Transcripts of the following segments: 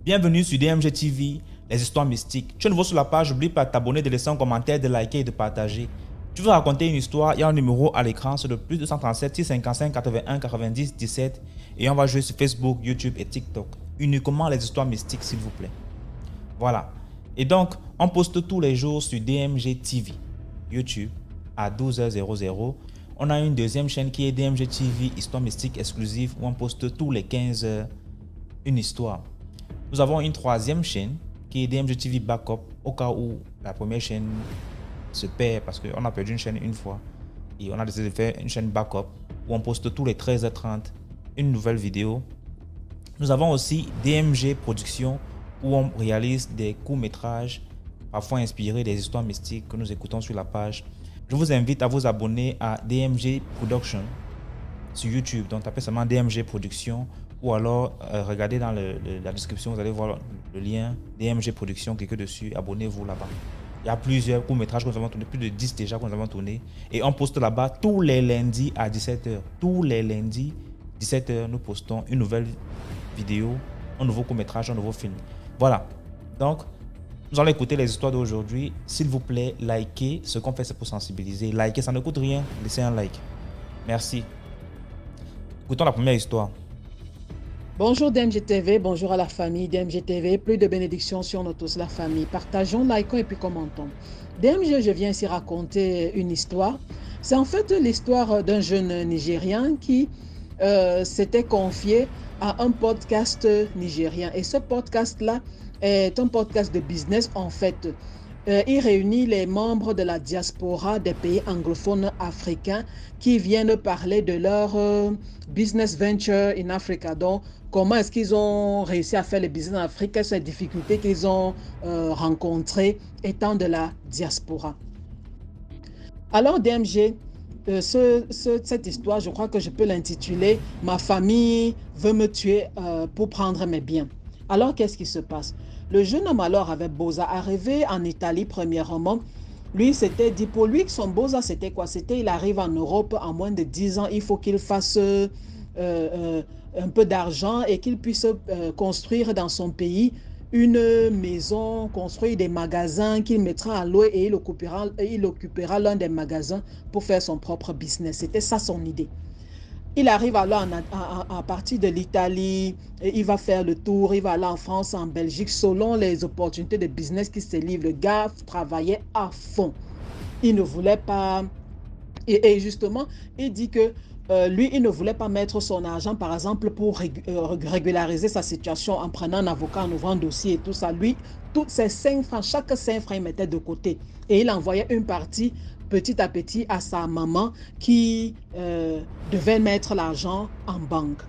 Bienvenue sur DMG TV, les histoires mystiques. Tu es nouveau sur la page, n'oublie pas de t'abonner, de laisser un commentaire, de liker et de partager. Tu veux raconter une histoire, il y a un numéro à l'écran, c'est le plus 237 655 81 90 17 et on va jouer sur Facebook, YouTube et TikTok. Uniquement les histoires mystiques, s'il vous plaît. Voilà. Et donc, on poste tous les jours sur DMG TV, YouTube, à 12h00. On a une deuxième chaîne qui est DMG TV, histoire mystique exclusive, où on poste tous les 15h une histoire. Nous avons une troisième chaîne qui est DMG TV Backup au cas où la première chaîne se perd parce qu'on a perdu une chaîne une fois et on a décidé de faire une chaîne Backup où on poste tous les 13h30 une nouvelle vidéo. Nous avons aussi DMG Production où on réalise des courts-métrages parfois inspirés des histoires mystiques que nous écoutons sur la page. Je vous invite à vous abonner à DMG Production sur YouTube. Donc tapez seulement DMG Production ou alors regardez dans la description, vous allez voir le lien DMG Production, cliquez dessus, abonnez-vous là-bas. Il y a plusieurs courts-métrages que nous avons tournés, plus de 10 déjà que nous avons tournés. Et on poste là-bas tous les lundis à 17h. Tous les lundis, 17h, nous postons une nouvelle vidéo, un nouveau court-métrage, un nouveau film. Voilà. Donc, nous allons écouter les histoires d'aujourd'hui. S'il vous plaît, likez. Ce qu'on fait, c'est pour sensibiliser. Likez, ça ne coûte rien. Laissez un like. Merci. Écoutons la première histoire. Bonjour DMG TV, bonjour à la famille DMG TV, plus de bénédictions sur nous tous, la famille. Partageons, likons et puis commentons. DMG, je viens ici raconter une histoire. C'est en fait l'histoire d'un jeune Nigérien qui s'était confié à un podcast nigérien. Et ce podcast-là est un podcast de business en fait. Il réunit les membres de la diaspora des pays anglophones africains qui viennent parler de leur business venture in Africa. Donc, comment est-ce qu'ils ont réussi à faire le business en Afrique, quelles sont les difficultés qu'ils ont rencontrées étant de la diaspora. Alors, DMG, cette histoire, je crois que je peux l'intituler « Ma famille veut me tuer pour prendre mes biens ». Alors, qu'est-ce qui se passe? Le jeune homme alors avait beaux-arts. Arrivé en Italie, premièrement, lui s'était dit, pour lui, son beaux-arts, c'était quoi? C'était, il arrive en Europe en moins de 10 ans, il faut qu'il fasse un peu d'argent et qu'il puisse construire dans son pays une maison, construire des magasins qu'il mettra à louer et il occupera l'un des magasins pour faire son propre business. C'était ça son idée. Il arrive alors à partir de l'Italie, il va faire le tour, il va aller en France, en Belgique, selon les opportunités de business qui se livrent. Le gars travaillait à fond. Il ne voulait pas... Et justement, il dit que lui, il ne voulait pas mettre son argent, par exemple, pour régulariser sa situation en prenant un avocat, en ouvrant un dossier et tout ça. Lui, toutes ces 5 francs, chaque 5 francs, il mettait de côté. Et il envoyait une partie petit à petit à sa maman qui devait mettre l'argent en banque.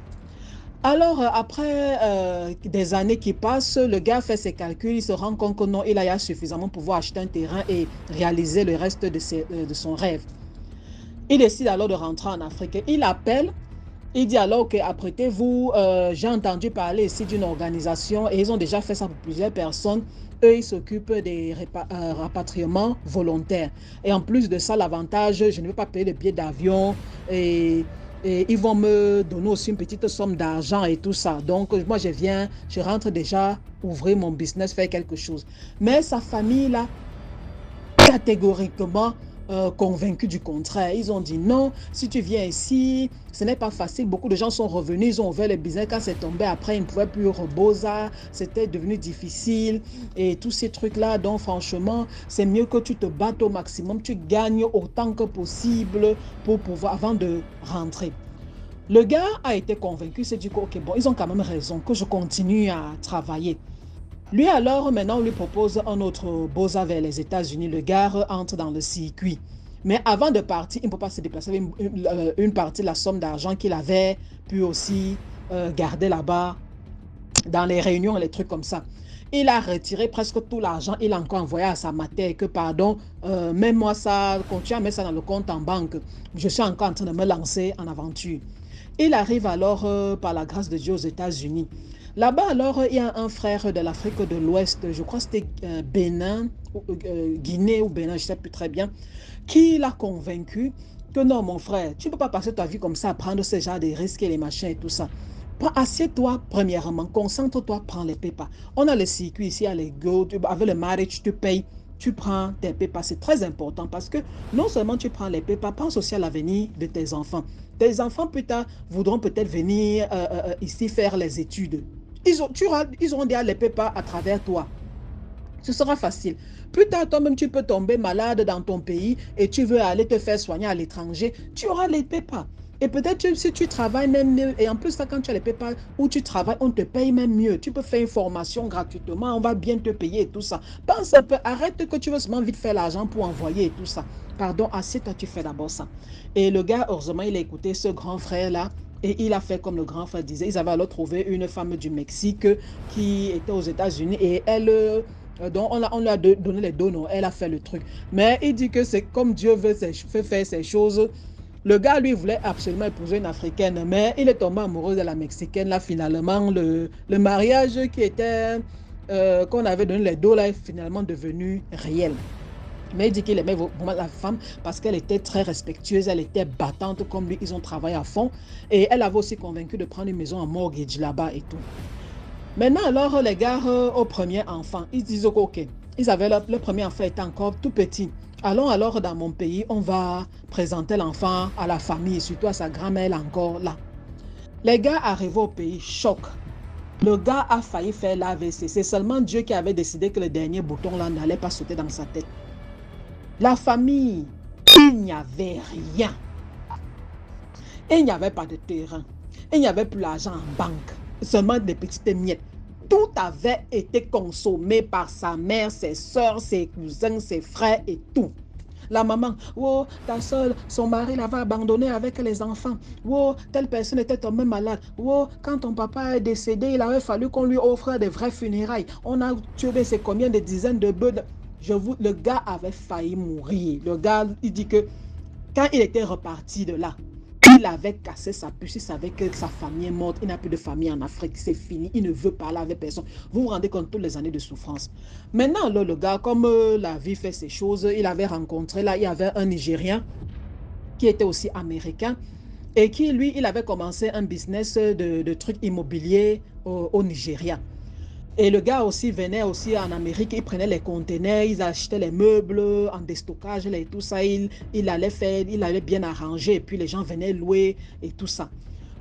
Alors, après des années qui passent, le gars fait ses calculs, il se rend compte que non, il a suffisamment pour pouvoir acheter un terrain et réaliser le reste de son rêve. Il décide alors de rentrer en Afrique. Il appelle, il dit alors que apprêtez-vous, j'ai entendu parler ici d'une organisation et ils ont déjà fait ça pour plusieurs personnes. Eux, ils s'occupent des rapatriements volontaires. Et en plus de ça, l'avantage, je ne vais pas payer le billet d'avion et ils vont me donner aussi une petite somme d'argent et tout ça. Donc, moi, je rentre déjà ouvrir mon business, faire quelque chose. Mais sa famille, là, catégoriquement, convaincus du contraire. Ils ont dit non, si tu viens ici, ce n'est pas facile. Beaucoup de gens sont revenus, ils ont ouvert le business. Quand c'est tombé après, ils ne pouvaient plus beaux-arts, c'était devenu difficile et tous ces trucs-là. Donc franchement, c'est mieux que tu te battes au maximum, tu gagnes autant que possible pour pouvoir, avant de rentrer. Le gars a été convaincu, il s'est dit que ok, bon, ils ont quand même raison, que je continue à travailler. Lui alors, maintenant, on lui propose un autre beaux-arts vers les États-Unis. Le gars entre dans le circuit. Mais avant de partir, il ne peut pas se déplacer avec une partie de la somme d'argent qu'il avait pu aussi garder là-bas dans les réunions et les trucs comme ça. Il a retiré presque tout l'argent. Il a encore envoyé à sa mater que pardon, même moi ça, continue à mettre ça dans le compte en banque. Je suis encore en train de me lancer en aventure. Il arrive alors par la grâce de Dieu aux États-Unis. Là-bas, alors, il y a un frère de l'Afrique de l'Ouest, je crois que c'était Bénin, Guinée ou Bénin, je ne sais plus très bien, qui l'a convaincu que non, mon frère, tu ne peux pas passer ta vie comme ça à prendre ce genre de risques et les machins et tout ça. Assieds-toi, premièrement, concentre-toi, prends les pépas. On a le circuit ici, à les go, avec le marriage, tu payes, tu prends tes pépas. C'est très important parce que non seulement tu prends les pépas, pense aussi à l'avenir de tes enfants. Tes enfants, plus tard, voudront peut-être venir ici faire les études. Ils auront déjà les pépas à travers toi. Ce sera facile. Plus tard, toi-même, tu peux tomber malade dans ton pays et tu veux aller te faire soigner à l'étranger. Tu auras les PayPal. Et peut-être si tu travailles même mieux, et en plus, ça, quand tu as les PayPal où tu travailles, on te paye même mieux. Tu peux faire une formation gratuitement, on va bien te payer et tout ça. Pense un peu, arrête que tu veux seulement vite faire l'argent pour envoyer et tout ça. Pardon, assieds-toi, tu fais d'abord ça. Et le gars, heureusement, il a écouté ce grand frère-là. Et il a fait comme le grand frère disait. Ils avaient alors trouvé une femme du Mexique qui était aux États-Unis et elle donc, on lui a donné les dons, elle a fait le truc. Mais il dit que c'est comme Dieu veut faire ces choses. Le gars, lui, voulait absolument épouser une Africaine, mais il est tombé amoureux de la Mexicaine. Là, finalement, le mariage qui était, qu'on avait donné les dons, là, est finalement devenu réel. Mais il dit qu'il aimait vraiment la femme parce qu'elle était très respectueuse, elle était battante comme lui, ils ont travaillé à fond. Et elle avait aussi convaincu de prendre une maison en mortgage là-bas et tout. Maintenant, alors, les gars, au premier enfant, ils disent OK, ils avaient le premier enfant était encore tout petit. Allons alors dans mon pays, on va présenter l'enfant à la famille, surtout à sa grand-mère encore là. Les gars arrivés au pays, choc. Le gars a failli faire l'AVC. C'est seulement Dieu qui avait décidé que le dernier bouton là n'allait pas sauter dans sa tête. La famille, il n'y avait rien. Il n'y avait pas de terrain. Il n'y avait plus l'argent en banque. Seulement des petites miettes. Tout avait été consommé par sa mère, ses soeurs, ses cousins, ses frères et tout. La maman, oh, ta soeur, son mari l'avait abandonné avec les enfants. Oh, telle personne était tombée malade. Oh, quand ton papa est décédé, il avait fallu qu'on lui offre des vrais funérailles. On a tué c'est combien de dizaines de bœufs. Le gars avait failli mourir. Le gars, il dit que quand il était reparti de là, il avait cassé sa puce, il savait que sa famille est morte, il n'a plus de famille en Afrique, c'est fini, il ne veut parler avec personne. Vous vous rendez compte de toutes les années de souffrance. Maintenant, là, le gars, comme la vie fait ses choses, il avait rencontré, là, il y avait un Nigérien qui était aussi américain et qui, lui, il avait commencé un business de trucs immobiliers au Nigeria. Et le gars aussi venait aussi en Amérique, il prenait les conteneurs, ils achetaient les meubles en déstockage et tout ça, il allait faire, il allait bien arranger et puis les gens venaient louer et tout ça.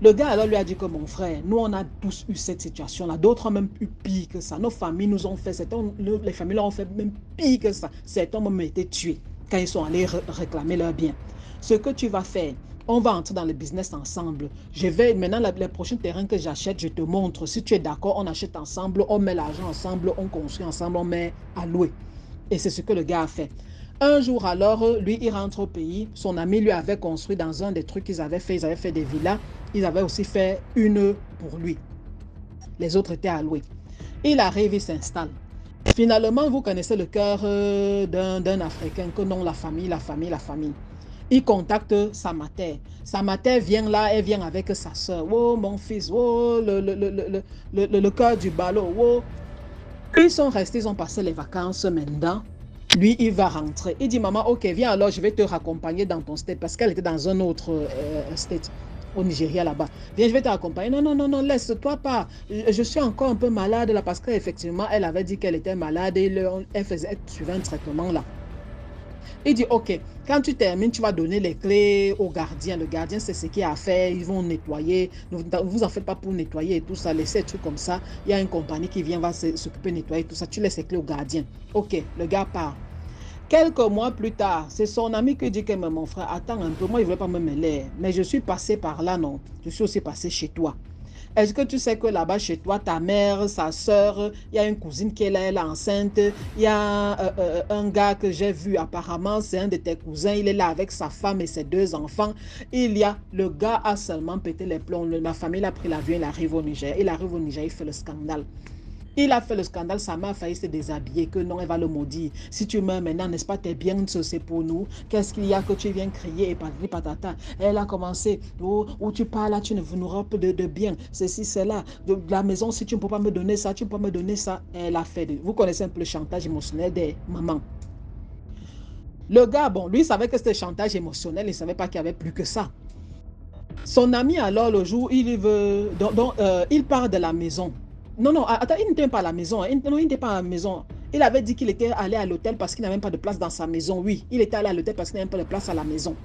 Le gars alors lui a dit que mon frère, nous on a tous eu cette situation-là, d'autres ont même eu pire que ça. Nos familles nous ont fait, les familles leur ont fait même pire que ça. Certains ont même été tués quand ils sont allés réclamer leurs biens. Ce que tu vas faire, on va entrer dans le business ensemble. Je vais maintenant, les prochains terrains que j'achète, je te montre. Si tu es d'accord, on achète ensemble, on met l'argent ensemble, on construit ensemble, on met à louer. Et c'est ce que le gars a fait. Un jour alors, lui, il rentre au pays. Son ami lui avait construit dans un des trucs qu'ils avaient fait. Ils avaient fait des villas. Ils avaient aussi fait une pour lui. Les autres étaient à louer. Il arrive, il s'installe. Finalement, vous connaissez le cœur d'un Africain que non, la famille, la famille, la famille. Il contacte sa mère. Sa mère vient là, elle vient avec sa soeur. Oh, mon fils, oh, le cœur du ballot. Oh. Ils sont restés, ils ont passé les vacances maintenant. Lui, il va rentrer. Il dit, maman, ok, viens alors, je vais te raccompagner dans ton state. Parce qu'elle était dans un autre state au Nigeria là-bas. Viens, je vais te raccompagner. Non, non, non, non, laisse-toi pas. Je suis encore un peu malade là parce qu'effectivement, elle avait dit qu'elle était malade et elle suivait un traitement là. Il dit, ok, quand tu termines, tu vas donner les clés au gardien. Le gardien, c'est ce qu'il a à faire. Ils vont nettoyer. Ne vous en faites pas pour nettoyer et tout ça. Laissez des trucs comme ça. Il y a une compagnie qui vient, va s'occuper de nettoyer tout ça. Tu laisses les clés au gardien. Ok, le gars part. Quelques mois plus tard, c'est son ami qui dit que mon frère, attends un peu, moi, il ne voulait pas me mêler. Mais je suis passé par là, non. Je suis aussi passé chez toi. Est-ce que tu sais que là-bas chez toi, ta mère, sa soeur, il y a une cousine qui est là, elle est enceinte, il y a un gars que j'ai vu apparemment, c'est un de tes cousins, il est là avec sa femme et ses deux enfants. Le gars a seulement pété les plombs, la famille a pris l'avion, il arrive au Niger, il fait le scandale. Il a fait le scandale, sa mère a failli se déshabiller, que non, elle va le maudire. Si tu meurs maintenant, n'est-ce pas, tes biens, c'est pour nous. Qu'est-ce qu'il y a que tu viens crier et patati patata. Elle a commencé, oh, où tu parles là, tu ne n'auras pas de biens. Ceci, c'est là. De la maison, si tu ne peux pas me donner ça, tu ne peux pas me donner ça. Elle a fait. Vous connaissez un peu le chantage émotionnel des mamans. Le gars, bon, lui, il savait que c'était chantage émotionnel, il ne savait pas qu'il y avait plus que ça. Son ami, alors, le jour, il part de la maison. Non, non, attends, il n'était pas à la maison. Non, il n'était pas à la maison. Il avait dit qu'il était allé à l'hôtel parce qu'il n'avait même pas de place dans sa maison. Oui, il était allé à l'hôtel parce qu'il n'avait même pas de place à la maison.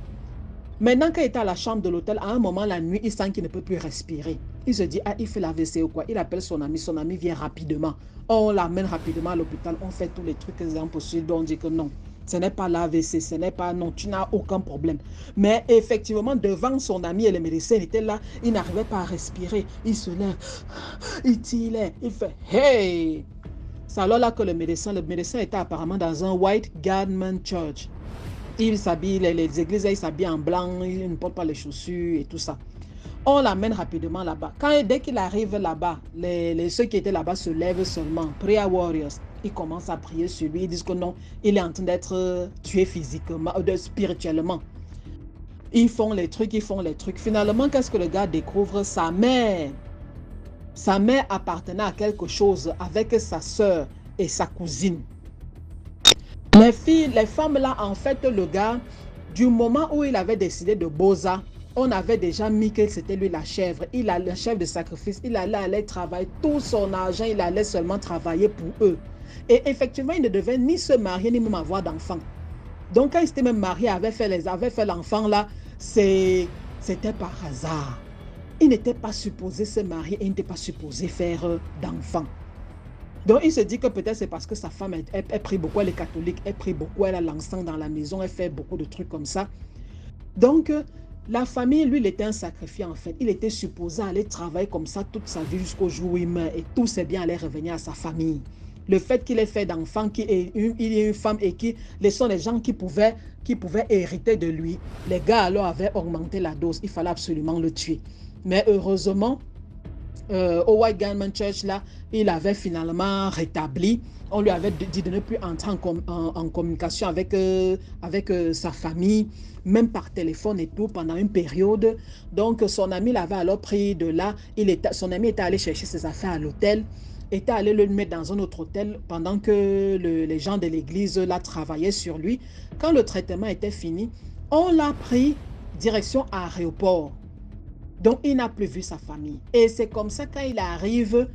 Maintenant, quand il était à la chambre de l'hôtel, à un moment, la nuit, il sent qu'il ne peut plus respirer. Il se dit, ah, il fait la WC ou quoi. Il appelle son ami vient rapidement. On l'amène rapidement à l'hôpital, on fait tous les trucs impossibles. On dit que non, ce n'est pas la WC, ce n'est pas, non, tu n'as aucun problème. Mais effectivement, devant son ami et le médecin, il était là, il n'arrivait pas à respirer. Il se lève, il tire, il fait, hey! C'est alors là que le médecin était apparemment dans un White Garment Church. Il s'habille, les églises, ils s'habillent en blanc, ils ne portent pas les chaussures et tout ça. On l'amène rapidement là-bas. Dès qu'il arrive là-bas, ceux qui étaient là-bas se lèvent seulement. Prayer Warriors, ils commencent à prier sur lui. Ils disent que non, il est en train d'être tué physiquement, spirituellement. Ils font les trucs. Finalement, qu'est-ce que le gars découvre? Sa mère appartenait à quelque chose avec sa soeur et sa cousine. Les femmes là, en fait, le gars, du moment où il avait décidé de Boza, on avait déjà mis que c'était lui la chèvre. Il a le chef de sacrifice. Il allait travailler tout son argent. Il allait seulement travailler pour eux. Et effectivement, il ne devait ni se marier, ni même avoir d'enfants. Donc, quand il s'était même marié, avait fait l'enfant là, c'était par hasard. Il n'était pas supposé se marier et il n'était pas supposé faire d'enfants. Donc, il se dit que peut-être c'est parce que sa femme, elle prie beaucoup, elle est catholique, elle prie beaucoup, elle a l'encens dans la maison, elle fait beaucoup de trucs comme ça. Donc, la famille, lui, il était un sacrifié en fait. Il était supposé aller travailler comme ça toute sa vie jusqu'au jour où il meurt et tous ses biens allaient revenir à sa famille. Le fait qu'il ait fait d'enfants, qu'il ait une femme et ce sont les gens qui pouvaient hériter de lui. Les gars alors avaient augmenté la dose. Il fallait absolument le tuer. Mais heureusement, au White Garment Church, là, il avait finalement rétabli. On lui avait dit de ne plus entrer en communication avec sa famille, même par téléphone et tout, pendant une période. Donc, son ami l'avait alors pris de là. Son ami était allé chercher ses affaires à l'hôtel, était allé le mettre dans un autre hôtel pendant que les gens de l'église là travaillaient sur lui. Quand le traitement était fini, on l'a pris direction à l'aéroport. Donc, il n'a plus vu sa famille. Et c'est comme ça, quand il arrive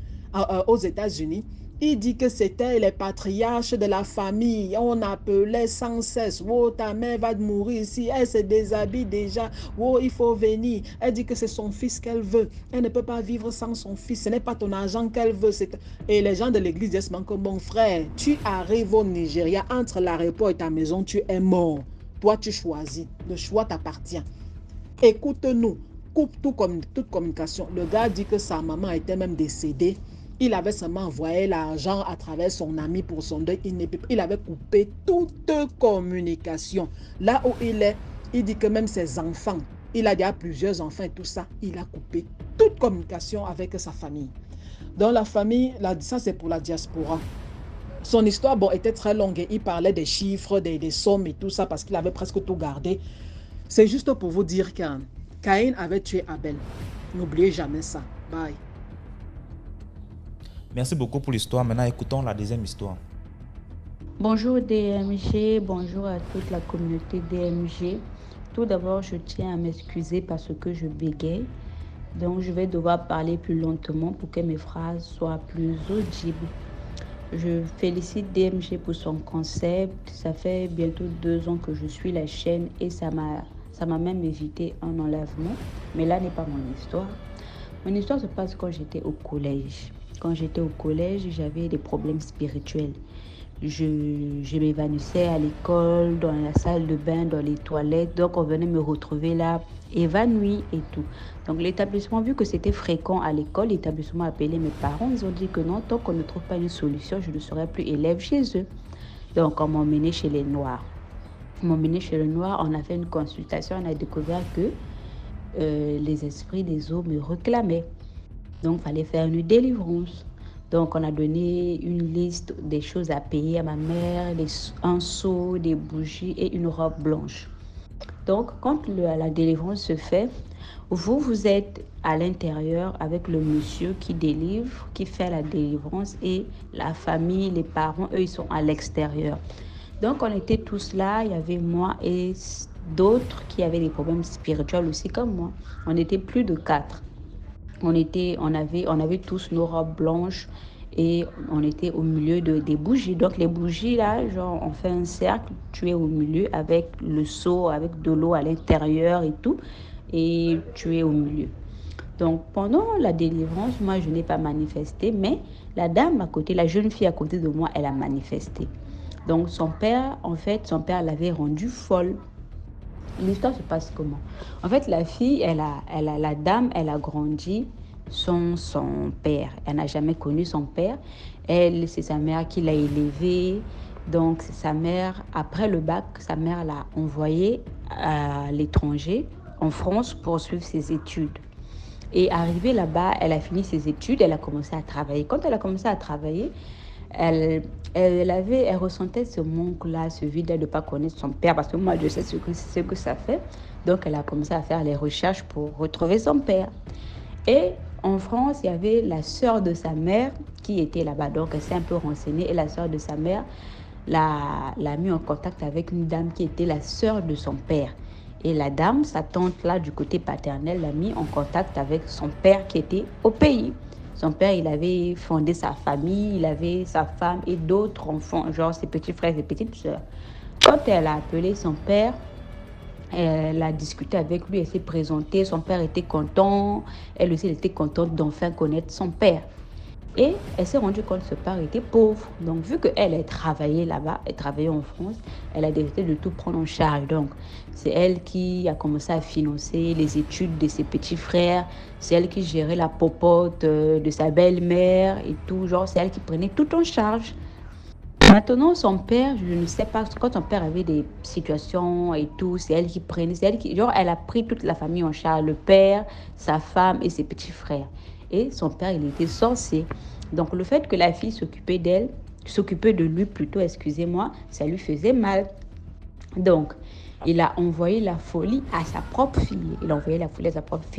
aux États-Unis, il dit que c'était les patriarches de la famille. On appelait sans cesse. Oh, ta mère va mourir ici. Elle se déshabille déjà. Oh, il faut venir. Elle dit que c'est son fils qu'elle veut. Elle ne peut pas vivre sans son fils. Ce n'est pas ton argent qu'elle veut. Et les gens de l'église disent que mon frère, tu arrives au Nigeria, entre l'aéroport et ta maison, tu es mort. Toi, tu choisis. Le choix t'appartient. Écoute-nous. Coupe toute communication. Le gars dit que sa maman était même décédée. Il avait seulement envoyé l'argent à travers son ami pour son deuil. Il avait coupé toute communication. Là où il est, il dit que même ses enfants, il a déjà plusieurs enfants et tout ça, il a coupé toute communication avec sa famille. Dans la famille, ça c'est pour la diaspora. Son histoire, bon, était très longue. Il parlait des chiffres, des sommes et tout ça parce qu'il avait presque tout gardé. C'est juste pour vous dire que Caïn avait tué Abel. N'oubliez jamais ça. Bye. Merci beaucoup pour l'histoire. Maintenant, écoutons la deuxième histoire. Bonjour DMG, bonjour à toute la communauté DMG. Tout d'abord, je tiens à m'excuser parce que je bégaye. Donc, je vais devoir parler plus lentement pour que mes phrases soient plus audibles. Je félicite DMG pour son concept. Ça fait bientôt 2 ans que je suis la chaîne et ça m'a même évité un enlèvement. Mais là n'est pas mon histoire. Mon histoire se passe quand j'étais au collège. Quand j'étais au collège, j'avais des problèmes spirituels. Je m'évanouissais à l'école, dans la salle de bain, dans les toilettes. Donc, on venait me retrouver là, évanouie et tout. Donc, l'établissement, vu que c'était fréquent à l'école, l'établissement a appelé mes parents. Ils ont dit que non, tant qu'on ne trouve pas une solution, je ne serai plus élève chez eux. Donc, on m'a emmené chez les Noirs. On a fait une consultation, on a découvert que les esprits des eaux me réclamaient. Donc, il fallait faire une délivrance. Donc, on a donné une liste des choses à payer à ma mère, un seau, des bougies et une robe blanche. Donc, quand la délivrance se fait, vous êtes à l'intérieur avec le monsieur qui délivre, qui fait la délivrance et la famille, les parents, eux, ils sont à l'extérieur. Donc, on était tous là. Il y avait moi et d'autres qui avaient des problèmes spirituels aussi comme moi. On était plus de 4. On avait tous nos robes blanches et on était au milieu des bougies. Donc les bougies là, genre on fait un cercle, tu es au milieu avec le seau, avec de l'eau à l'intérieur et tout, et tu es au milieu. Donc pendant la délivrance, moi je n'ai pas manifesté, mais la dame à côté, la jeune fille à côté de moi, elle a manifesté. Donc son père l'avait rendue folle. L'histoire se passe comment? En fait, la fille, la dame, elle a grandi sans son père. Elle n'a jamais connu son père. Elle, c'est sa mère qui l'a élevée. Donc, c'est sa mère, après le bac, sa mère l'a envoyée à l'étranger, en France, pour suivre ses études. Et arrivée là-bas, elle a fini ses études, elle a commencé à travailler. Quand elle a commencé à travailler, elle ressentait ce manque-là, ce vide de ne pas connaître son père, parce que moi, je sais ce que ça fait. Donc, elle a commencé à faire les recherches pour retrouver son père. Et en France, il y avait la sœur de sa mère qui était là-bas. Donc, elle s'est un peu renseignée. Et la sœur de sa mère l'a mis en contact avec une dame qui était la sœur de son père. Et la dame, sa tante là, du côté paternel, l'a mis en contact avec son père qui était au pays. Son père, il avait fondé sa famille, il avait sa femme et d'autres enfants, genre ses petits frères et petites sœurs. Quand elle a appelé son père, elle a discuté avec lui, elle s'est présentée, son père était content, elle aussi elle était contente d'enfin connaître son père. Et elle s'est rendue compte que ce père était pauvre. Donc, vu qu'elle a travaillé là-bas, elle travaillait en France, elle a décidé de tout prendre en charge. Donc, c'est elle qui a commencé à financer les études de ses petits frères. C'est elle qui gérait la popote de sa belle-mère et tout. Genre, c'est elle qui prenait tout en charge. Maintenant, son père, je ne sais pas, quand son père avait des situations et tout, c'est elle qui prenait, genre, elle a pris toute la famille en charge, le père, sa femme et ses petits frères. Et son père, il était sorcier. Donc, le fait que la fille s'occupait de lui plutôt, excusez-moi, ça lui faisait mal. Donc, il a envoyé la folie à sa propre fille.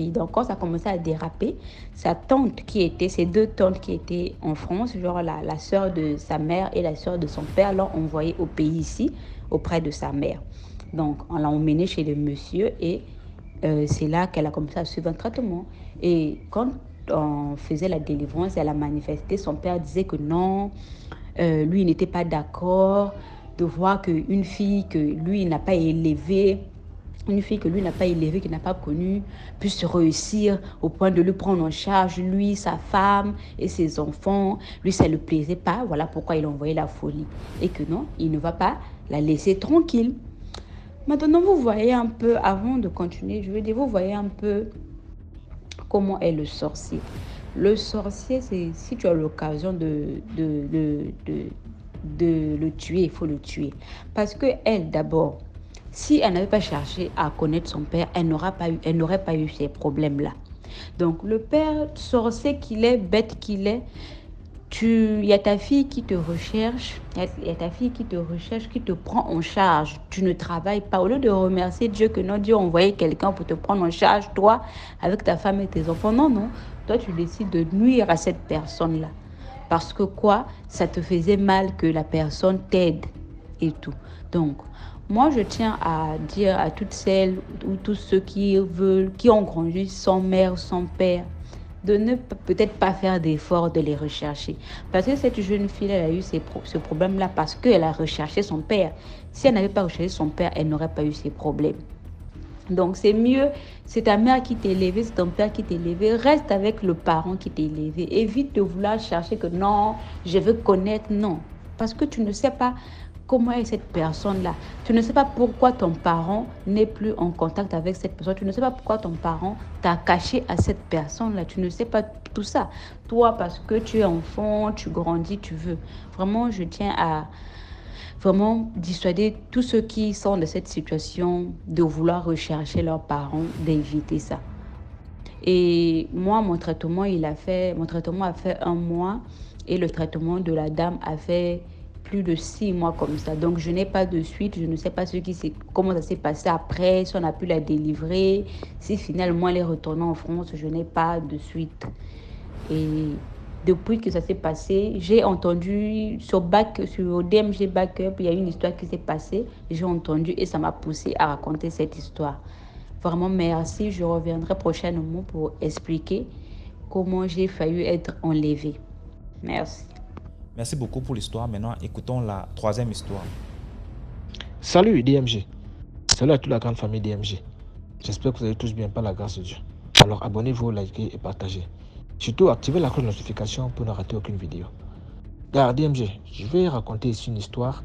Donc, quand ça a commencé à déraper, ses deux tantes qui étaient en France, genre la sœur de sa mère et la sœur de son père, l'ont envoyé au pays ici, auprès de sa mère. Donc, on l'a emmenée chez le monsieur et c'est là qu'elle a commencé à suivre un traitement. Et quand on faisait la délivrance, elle a manifesté, son père disait que non, lui, il n'était pas d'accord de voir qu'une fille que lui n'a pas élevée, qu'il n'a pas connue, puisse réussir au point de lui prendre en charge, lui, sa femme et ses enfants. Lui, ça ne le plaisait pas. Voilà pourquoi il a envoyé la folie. Et que non, il ne va pas la laisser tranquille. Maintenant, vous voyez un peu, avant de continuer, je veux dire, vous voyez un peu comment est le sorcier. Le sorcier, c'est si tu as l'occasion de le tuer, il faut le tuer. Parce que elle, d'abord, si elle n'avait pas cherché à connaître son père, elle n'aurait pas eu ces problèmes-là. Donc, le père sorcier qu'il est, bête qu'il est, il y a ta fille qui te recherche, qui te prend en charge. Tu ne travailles pas. Au lieu de remercier Dieu que non, Dieu a envoyé quelqu'un pour te prendre en charge, toi, avec ta femme et tes enfants. Non, non. Toi, tu décides de nuire à cette personne-là. Parce que quoi? Ça te faisait mal que la personne t'aide et tout. Donc, moi, je tiens à dire à toutes celles ou tous ceux qui ont grandi sans mère, sans père, de ne peut-être pas faire d'efforts de les rechercher. Parce que cette jeune fille, elle a eu ce problème-là parce qu'elle a recherché son père. Si elle n'avait pas recherché son père, elle n'aurait pas eu ces problèmes. Donc, c'est mieux, c'est ta mère qui t'a élevé, c'est ton père qui t'a élevé. Reste avec le parent qui t'a élevé. Évite de vouloir chercher que non, je veux connaître, non. Parce que tu ne sais pas comment est cette personne-là. Tu ne sais pas pourquoi ton parent n'est plus en contact avec cette personne. Tu ne sais pas pourquoi ton parent t'a caché à cette personne-là. Tu ne sais pas tout ça. Toi, parce que tu es enfant, tu grandis, tu veux. Vraiment, je tiens à vraiment dissuader tous ceux qui sont dans cette situation de vouloir rechercher leurs parents, d'éviter ça. Et moi, mon traitement a fait 1 mois et le traitement de la dame a fait plus de 6 mois comme ça. Donc, je n'ai pas de suite. Je ne sais pas comment ça s'est passé après, si on a pu la délivrer, si finalement elle est retournée en France. Je n'ai pas de suite. Et depuis que ça s'est passé, j'ai entendu sur DMG Backup, il y a une histoire qui s'est passée. J'ai entendu et ça m'a poussé à raconter cette histoire. Vraiment, merci. Je reviendrai prochainement pour expliquer comment j'ai failli être enlevée. Merci. Merci beaucoup pour l'histoire. Maintenant, écoutons la troisième histoire. Salut DMG. Salut à toute la grande famille DMG. J'espère que vous allez tous bien par la grâce de Dieu. Alors abonnez-vous, likez et partagez. Surtout activez la cloche de notification pour ne rater aucune vidéo. Car DMG, je vais raconter ici une histoire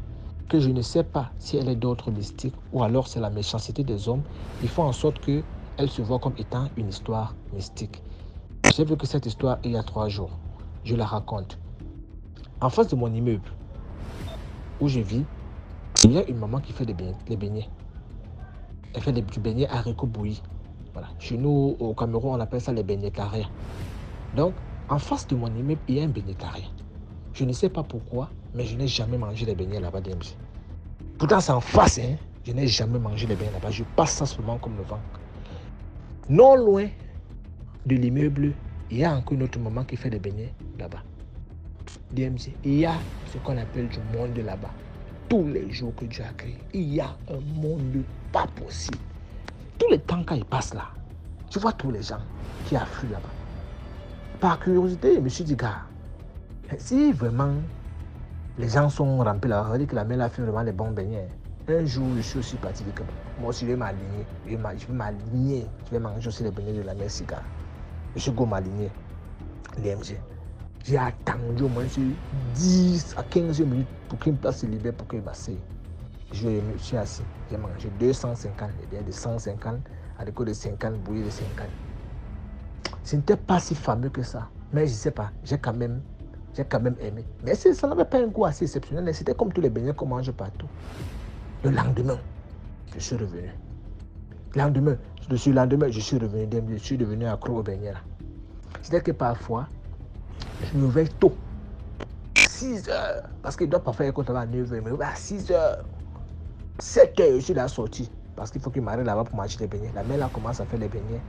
que je ne sais pas si elle est d'ordre mystique ou alors c'est la méchanceté des hommes. Ils font en sorte qu'elle se voit comme étant une histoire mystique. J'ai vu que cette histoire il y a 3 jours. Je la raconte. En face de mon immeuble où je vis, il y a une maman qui fait des beignets. Elle fait du beignet haricots bouillis. Voilà. Chez nous, au Cameroun, on appelle ça les beignets carrés. Donc, en face de mon immeuble, il y a un beignet carré. Je ne sais pas pourquoi, mais je n'ai jamais mangé les beignets là-bas DMG. Pourtant, c'est en face, hein. Je n'ai jamais mangé les beignets là-bas. Je passe ça seulement comme le vent. Non loin de l'immeuble, il y a encore une autre maman qui fait des beignets là-bas. DMG, il y a ce qu'on appelle du monde là-bas. Tous les jours que Dieu a créé, il y a un monde pas possible. Tous les temps quand il passe là, tu vois tous les gens qui affluent là-bas. Par curiosité, je me suis dit, gars, si vraiment les gens sont remplis là, on va dire que la mère a fait vraiment les bons beignets. Un jour, je suis aussi parti de Québec. Moi aussi, je vais m'aligner. Je vais manger aussi les beignets de la mère Siga. Je suis go m'aligner. DMG. J'ai attendu au moins 10 à 15 minutes pour qu'une place se libère pour qu'il m'asseye. Je me suis assis. J'ai mangé 250, et bien de 150, à l'école de 50, bouillie de 50. Ce n'était pas si fameux que ça. Mais je ne sais pas, j'ai quand même aimé. Mais ça n'avait pas un goût assez exceptionnel. C'était comme tous les beignets qu'on mange partout. Le lendemain, je suis revenu. Je suis revenu. Je suis devenu accro aux beignets là. C'est-à-dire que parfois, je me réveille tôt. 6 heures. Parce qu'il doit pas faire école à 9 heures. Je me réveille à 6 heures. 7 heures, je suis là sorti. Parce qu'il faut qu'il m'arrête là-bas pour manger les beignets. La mère là commence à faire les beignets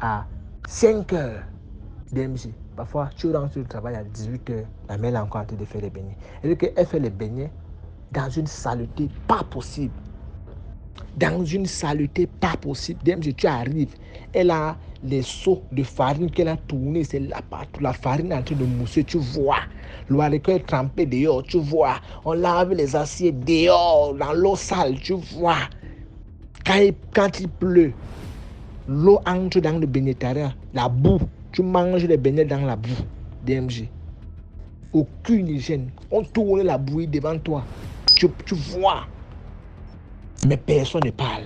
à 5 heures. DMG. Parfois, tu rentres sur le travail à 18 heures. La mère là encore en train de faire les beignets. Elle dit qu'elle fait les beignets dans une saleté pas possible. Dans une saleté pas possible. DMG, tu arrives. Elle a les seaux de farine qu'elle a tourné, c'est là partout. La farine est en train de mousser, tu vois. Le haricot est trempé dehors, tu vois. On lave les assiettes dehors, dans l'eau sale, tu vois. Quand il pleut, l'eau entre dans le beignetarien, la boue. Tu manges les beignets dans la boue. DMG. Aucune hygiène. On tourne la bouillie devant toi. Tu vois. Mais personne ne parle.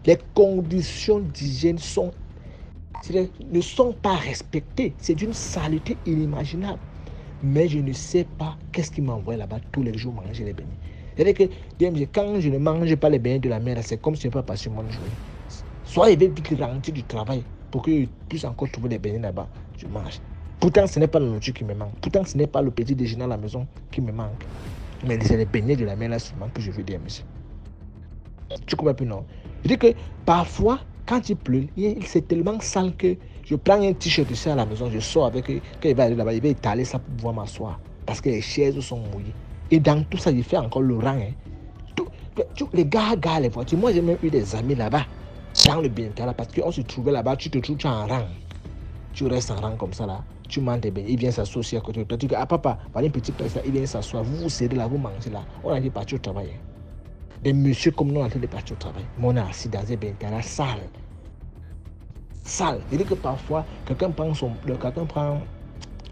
Les conditions d'hygiène ne sont pas respectées. C'est d'une saleté inimaginable. Mais je ne sais pas qu'est-ce qui m'envoie là-bas tous les jours manger les beignets. C'est-à-dire que DMG, quand je ne mange pas les beignets de la mère, c'est comme si je n'avais pas passé mon journée. Soit il va vite rentrer du travail pour que je puisse encore trouver des beignets là-bas. Je mange. Pourtant, ce n'est pas la nourriture qui me manque. Pourtant, ce n'est pas le petit déjeuner à la maison qui me manque. Mais c'est les beignets de la mère là seulement que je veux DMG. Tu comprends plus, non? Je dis que parfois, quand il pleut, c'est tellement sale que je prends un t-shirt ici à la maison, je sors avec eux. Quand il va aller là-bas, il va étaler ça pour pouvoir m'asseoir. Parce que les chaises sont mouillées. Et dans tout ça, il fait encore le rang. Les gars, les voitures. Moi, j'ai même eu des amis là-bas, dans le bien-être, parce qu'on se trouvait là-bas, tu te trouves en rang. Tu restes en rang comme ça là. Tu manges des beignets, il vient s'associer à côté de toi. Tu dis, ah papa, voilà une petite place là, il vient s'asseoir. Vous serrez là, vous mangez là. On a dit partir au travail. Des messieurs comme nous en train de partir au travail. Mais on est assis dans un bintara sale. Sale. C'est-à-dire que parfois, quelqu'un prend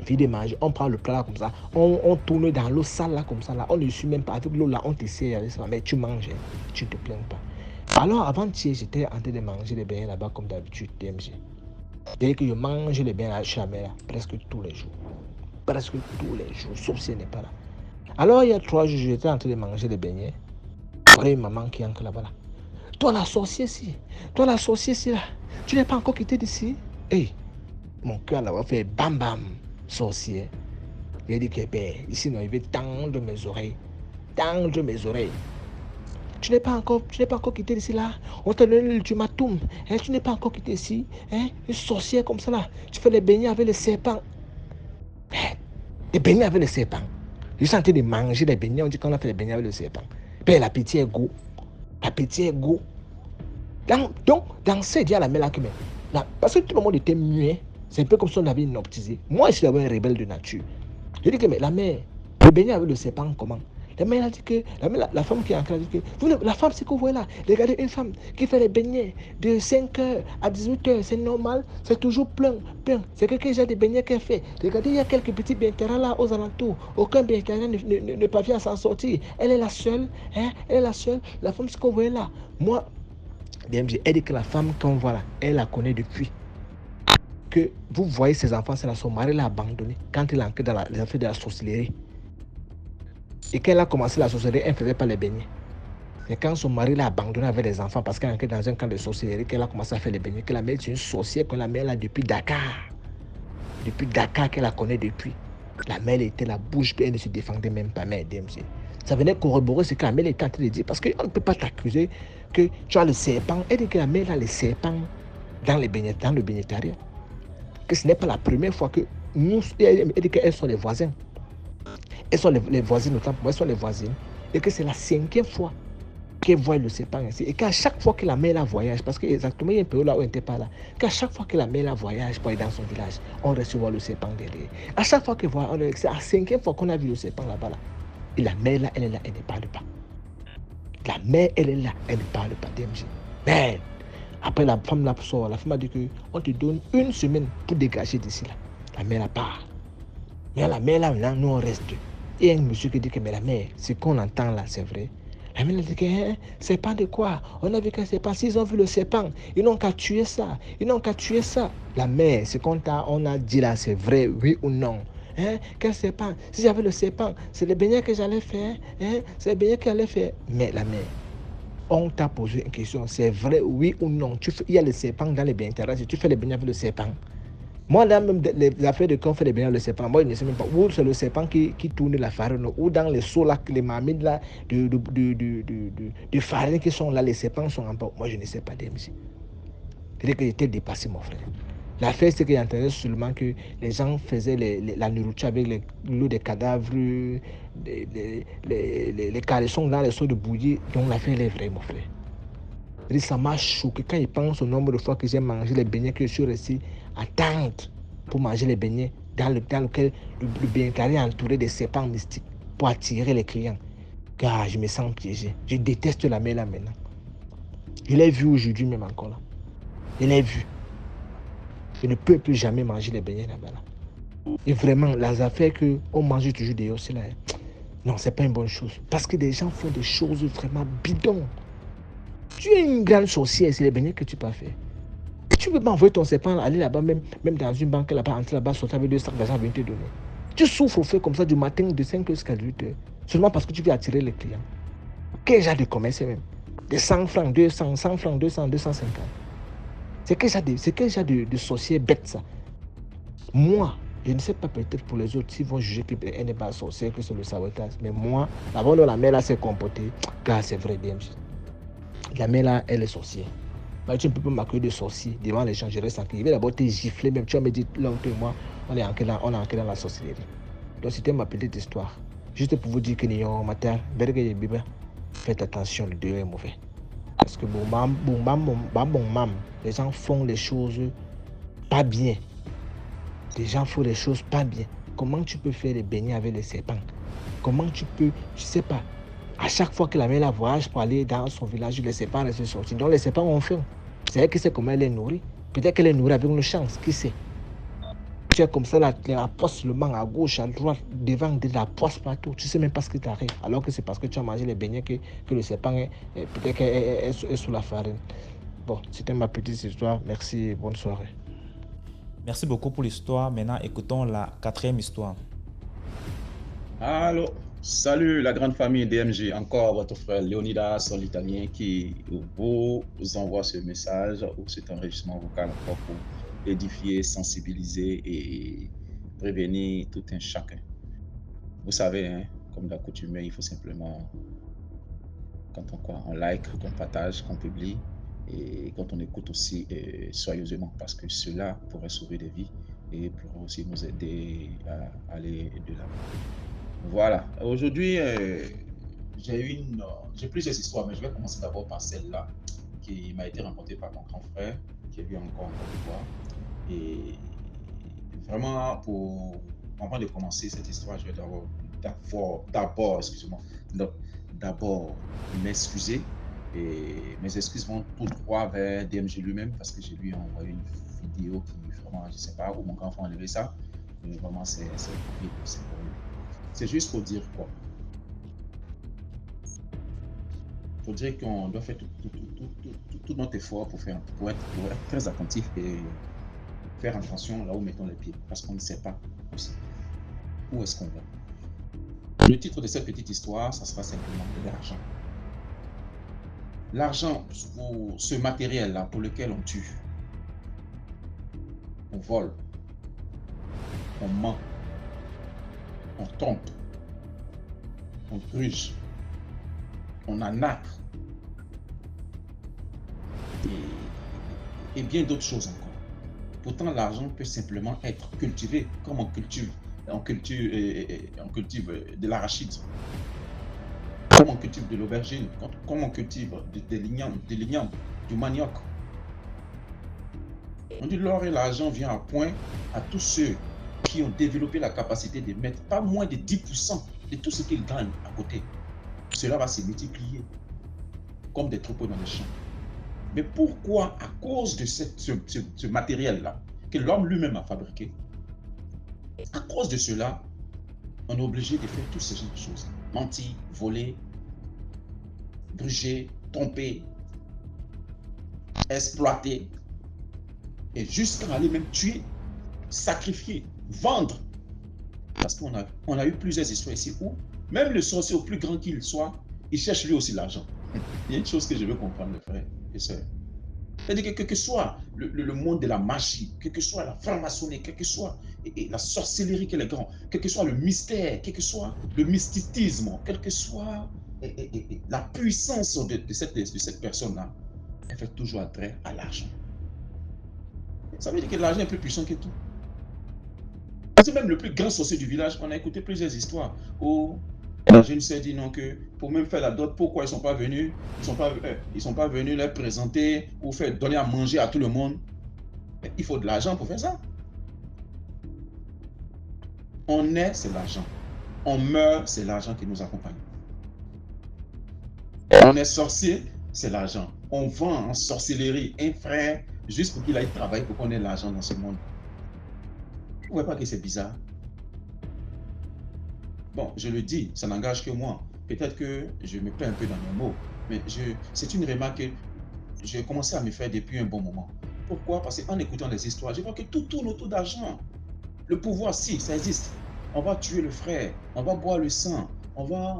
vide de manger, on prend le plat là comme ça, on tourne dans l'eau sale là comme ça là, on ne suit même pas avec l'eau là, on t'essaie avec ça, mais tu manges, tu ne te plains pas. Alors avant-hier, j'étais en train de manger les beignets là-bas comme d'habitude, DMG. C'est-à-dire que je mange les beignets chez la mère presque tous les jours. Presque tous les jours, sauf si elle n'est pas là. Alors il y a 3 jours, j'étais en train de manger les beignets. Voilà une maman qui est encore là-bas. Toi la sorcière-ci, là, tu n'es pas encore quitté d'ici. Hey, mon cœur là va faire bam bam, sorcière. Il a dit que ici non, il veut tendre mes oreilles. Tu n'es pas encore quitté d'ici là. On t'a donné l'ultimatum. Tu n'es pas encore quitté ici. Une sorcière comme ça là. Tu fais les beignets avec les serpents. Des beignets avec le serpent. Je suis en train de manger des beignets. On dit qu'on a fait des beignets avec le serpent. Puis l'appétit est go. L'appétit est go. Donc, dans ces dialogues là, parce que tout le monde était muet, c'est un peu comme si on avait hypnotisé. Moi, je suis d'abord un rebelle de nature. Je dis que mais la mère, le beignet avec le serpent, comment? La mère a dit que, la femme qui est en train de dire que, la femme, c'est que vous voyez là, regardez une femme qui fait les beignets de 5h à 18h, c'est normal, c'est toujours plein. C'est que j'ai des beignets qu'elle fait. Regardez, il y a quelques petits bienterrans là aux alentours. Aucun bienterran ne parvient à s'en sortir. Elle est la seule, elle est la seule. La femme, c'est que vous voyez là. Moi, DMG, elle dit que la femme qu'on voit là, elle la connaît depuis. Que vous voyez ses enfants, c'est là, son mari l'a abandonné quand il est entré dans les affaires de la sorcellerie. Et quand elle a commencé la sorcellerie, elle ne faisait pas les beignets. C'est quand son mari l'a abandonné avec les enfants parce qu'elle est entrée dans un camp de sorcellerie qu'elle a commencé à faire les beignets. Que la mère est une sorcière, qu'on la mère là depuis Dakar. Depuis Dakar qu'elle la connaît depuis. La mère était la bouche pleine, elle ne se défendait même pas, mère DMG. Ça venait corroborer ce que la mère était en train de dire. Parce qu'on ne peut pas t'accuser que tu as le serpent. Elle dit que la mère a le serpent dans le bénétariat. Que ce n'est pas la première fois que nous, elle dit qu'elles sont les voisins. Elles sont les voisines, autant pour moi, elles sont les voisines. Et que c'est la 5e fois qu'elles voient le serpent ici. Et qu'à chaque fois que la mère la voyage, parce qu'exactement, il y a un peu là où elle n'était pas là, qu'à chaque fois que la mère la voyage pour aller dans son village, on recevoir le serpent derrière. À chaque fois qu'elle voit, c'est la 5e fois qu'on a vu le serpent là-bas. Là. Et la mère là, elle est là, elle ne parle pas. La mère, elle est là, elle ne parle pas, DMG. Mais après, la femme là sort, la femme a dit qu'on te donne 1 semaine pour dégager d'ici là. La mère là part. Mais la mère là, maintenant, nous on reste. Et il y a un monsieur qui dit que mais la mère, ce qu'on entend là, c'est vrai. La mère dit que serpent de quoi? On a vu qu'un serpent. S'ils ont vu le serpent, ils n'ont qu'à tuer ça. Ils n'ont qu'à tuer ça. La mère, ce qu'on a dit là, c'est vrai, oui ou non? Quel serpent? Si j'avais le serpent, c'est le beignet que j'allais faire. C'est le beignet que j'allais faire. Mais la mère, on t'a posé une question, c'est vrai, oui ou non? Il y a le serpent dans les beignets. Si tu fais les beignets avec le serpent. Moi, là, même les affaires de quand on fait les beignets avec le serpent, moi, je ne sais même pas où c'est le serpent qui tourne la farine, ou dans les seaux là, les marmites là, de farine qui sont là, les serpents sont en bas. Moi, je ne sais pas, DMC. C'est-à-dire que j'étais dépassé, mon frère. L'affaire, c'est que j'entendais seulement que les gens faisaient la nourriture avec l'eau des cadavres, les caleçons dans les seaux de bouillie. Donc, l'affaire est vraie, mon frère. Ça m'a choqué quand il pense au nombre de fois que j'ai mangé les beignets, que je suis resté à attendre pour manger les beignets dans lequel le bénétariat est entouré de serpents mystiques pour attirer les clients. Car je me sens piégé. Je déteste la mère là maintenant. Je l'ai vu aujourd'hui même encore là. Je l'ai vu. Je ne peux plus jamais manger les beignets là-bas. Là. Et vraiment, les affaires qu'on mange toujours dehors, c'est là. Non, c'est pas une bonne chose. Parce que des gens font des choses vraiment bidons. Tu es une grande sorcière, c'est les beignets que tu peux faire. Et tu ne peux pas envoyer ton serpent aller là-bas, même dans une banque là-bas, entrer là-bas, sortir avec 2 sacs d'argent, venir te donner. Tu souffres au fait comme ça du matin de 5h jusqu'à 8h, seulement parce que tu veux attirer les clients. Quel genre de commerce même? Des 100 francs, 200, 100 francs, 200, 250. C'est quel genre de sorcier bête ça? Moi, je ne sais pas peut-être pour les autres, s'ils vont juger qu'elle n'est pas sorcière, que c'est le sabotage. Mais moi, avant la mère là s'est comportée, car c'est vrai, DMG. La mère là, elle est sorcière. Mais tu ne peux pas m'accueillir de sorcier devant les gens, je reste tranquille. Je vais d'abord te gifler, même tu vas me dire, là où moi, on est entré dans la sorcellerie. Donc c'était ma petite histoire. Juste pour vous dire que nous, matin, faites attention, le dehors est mauvais. Parce que les gens font les choses pas bien. Les gens font les choses pas bien. Comment tu peux faire les beignets avec les serpents? Comment tu peux, je sais pas. À chaque fois que la mère la voyage pour aller dans son village, les serpents restent sortis. Donc les serpents ont faim. C'est elle qui sait comment elle les nourrit. Peut-être qu'elle les nourrit avec une chance, qui sait? Tu es comme ça, la poisse seulement à gauche, à droite, devant, de la poisse partout. Tu ne sais même pas ce qui t'arrive. Alors que c'est parce que tu as mangé les beignets que le serpent peut-être est sous la farine. Bon, c'était ma petite histoire. Merci et bonne soirée. Merci beaucoup pour l'histoire. Maintenant, écoutons la 4e histoire. Allô, salut la grande famille DMG. Encore votre frère Léonidas, l'italien, qui vous envoie ce message ou cet enregistrement vocal encore pour édifier, sensibiliser et prévenir tout un chacun. Vous savez, hein, comme d'accoutumé, il faut simplement, quand on like, qu'on partage, qu'on publie, et quand on écoute aussi soigneusement, parce que cela pourrait sauver des vies et pourra aussi nous aider à aller de l'avant. Voilà. Aujourd'hui, j'ai plusieurs histoires, mais je vais commencer d'abord par celle-là qui m'a été racontée par mon grand frère, qui est lui encore en Côte d'Ivoire. Et vraiment, avant de commencer cette histoire, je vais excusez-moi, donc, d'abord m'excuser. Et mes excuses vont tout droit vers DMG lui-même parce que je lui ai envoyé une vidéo qui, vraiment, je ne sais pas où mon grand frère a enlevé ça. Mais vraiment, c'est horrible, c'est horrible. C'est juste pour dire quoi? Pour dire qu'on doit faire tout notre effort pour être très attentif et faire attention là où mettons les pieds, parce qu'on ne sait pas aussi où est-ce qu'on va. Le titre de cette petite histoire, ça sera simplement l'argent. L'argent, ce matériel-là pour lequel on tue, on vole, on ment, on trompe, on gruge, on arnaque et bien d'autres choses encore. Pourtant, l'argent peut simplement être cultivé comme on cultive de l'arachide, comme on cultive de l'aubergine, comme on cultive des lignames, du manioc. On dit l'or et l'argent vient à point à tous ceux qui ont développé la capacité de mettre pas moins de 10% de tout ce qu'ils gagnent à côté. Cela va se multiplier comme des troupeaux dans les champs. Mais pourquoi, à cause de ce matériel-là, que l'homme lui-même a fabriqué, à cause de cela, on est obligé de faire tous ces genres de choses. Mentir, voler, gruger, tromper, exploiter, et jusqu'à aller même tuer, sacrifier, vendre. Parce qu'on a eu plusieurs histoires ici où même le sorcier, au plus grand qu'il soit, il cherche lui aussi l'argent. Il y a une chose que je veux comprendre, mes frères et sœurs. C'est-à-dire que quel que soit le monde de la magie, quel que soit la franc-maçonnerie, quel que soit la sorcellerie qui est grand, quel que soit le mystère, quel que soit le mysticisme, quelle que soit la puissance de cette personne-là, elle fait toujours attrait à l'argent. Ça veut dire que l'argent est plus puissant que tout. Parce que même le plus grand sorcier du village, on a écouté plusieurs histoires où la jeune s'est dit non, que pour même faire la dot, pourquoi ils ne sont pas venus, ils sont pas venus les présenter ou faire donner à manger à tout le monde. Il faut de l'argent pour faire ça. On est, c'est l'argent. On meurt, c'est l'argent qui nous accompagne. On est sorcier, c'est l'argent. On vend en sorcellerie un frère juste pour qu'il aille travailler pour qu'on ait l'argent dans ce monde. Vous ne voyez pas que c'est bizarre? Bon, je le dis, ça n'engage que moi. Peut-être que je me perds un peu dans mes mots, mais c'est une remarque que j'ai commencé à me faire depuis un bon moment. Pourquoi? Parce qu'en écoutant les histoires, je vois que tout tourne autour d'argent. Le pouvoir, si, ça existe. On va tuer le frère, on va boire le sang, on va,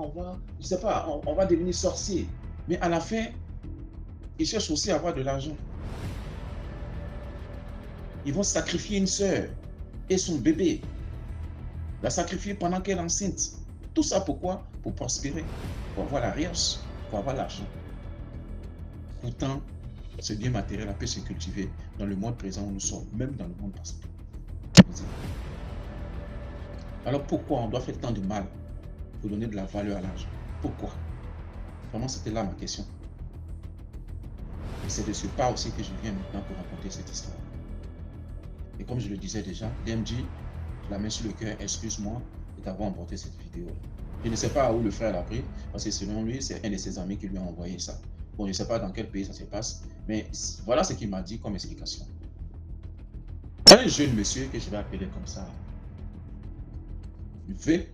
je sais pas, on va devenir sorcier. Mais à la fin, ils cherchent aussi à avoir de l'argent. Ils vont sacrifier une sœur et son bébé. La sacrifier pendant qu'elle est enceinte. Tout ça pourquoi? Pour prospérer, pour avoir la riche, pour avoir l'argent. Pourtant, ce bien matériel peut se cultiver dans le monde présent où nous sommes, même dans le monde passé. Alors pourquoi on doit faire tant de mal pour donner de la valeur à l'argent? Pourquoi? Vraiment, c'était là ma question. Et c'est de ce pas aussi que je viens maintenant pour raconter cette histoire. Et comme je le disais déjà, DMG, la main sur le cœur, excuse-moi d'avoir emporté cette vidéo. Je ne sais pas où le frère l'a pris, parce que selon lui, c'est un de ses amis qui lui a envoyé ça. Bon, je ne sais pas dans quel pays ça se passe, mais voilà ce qu'il m'a dit comme explication. Un jeune monsieur que je vais appeler comme ça, V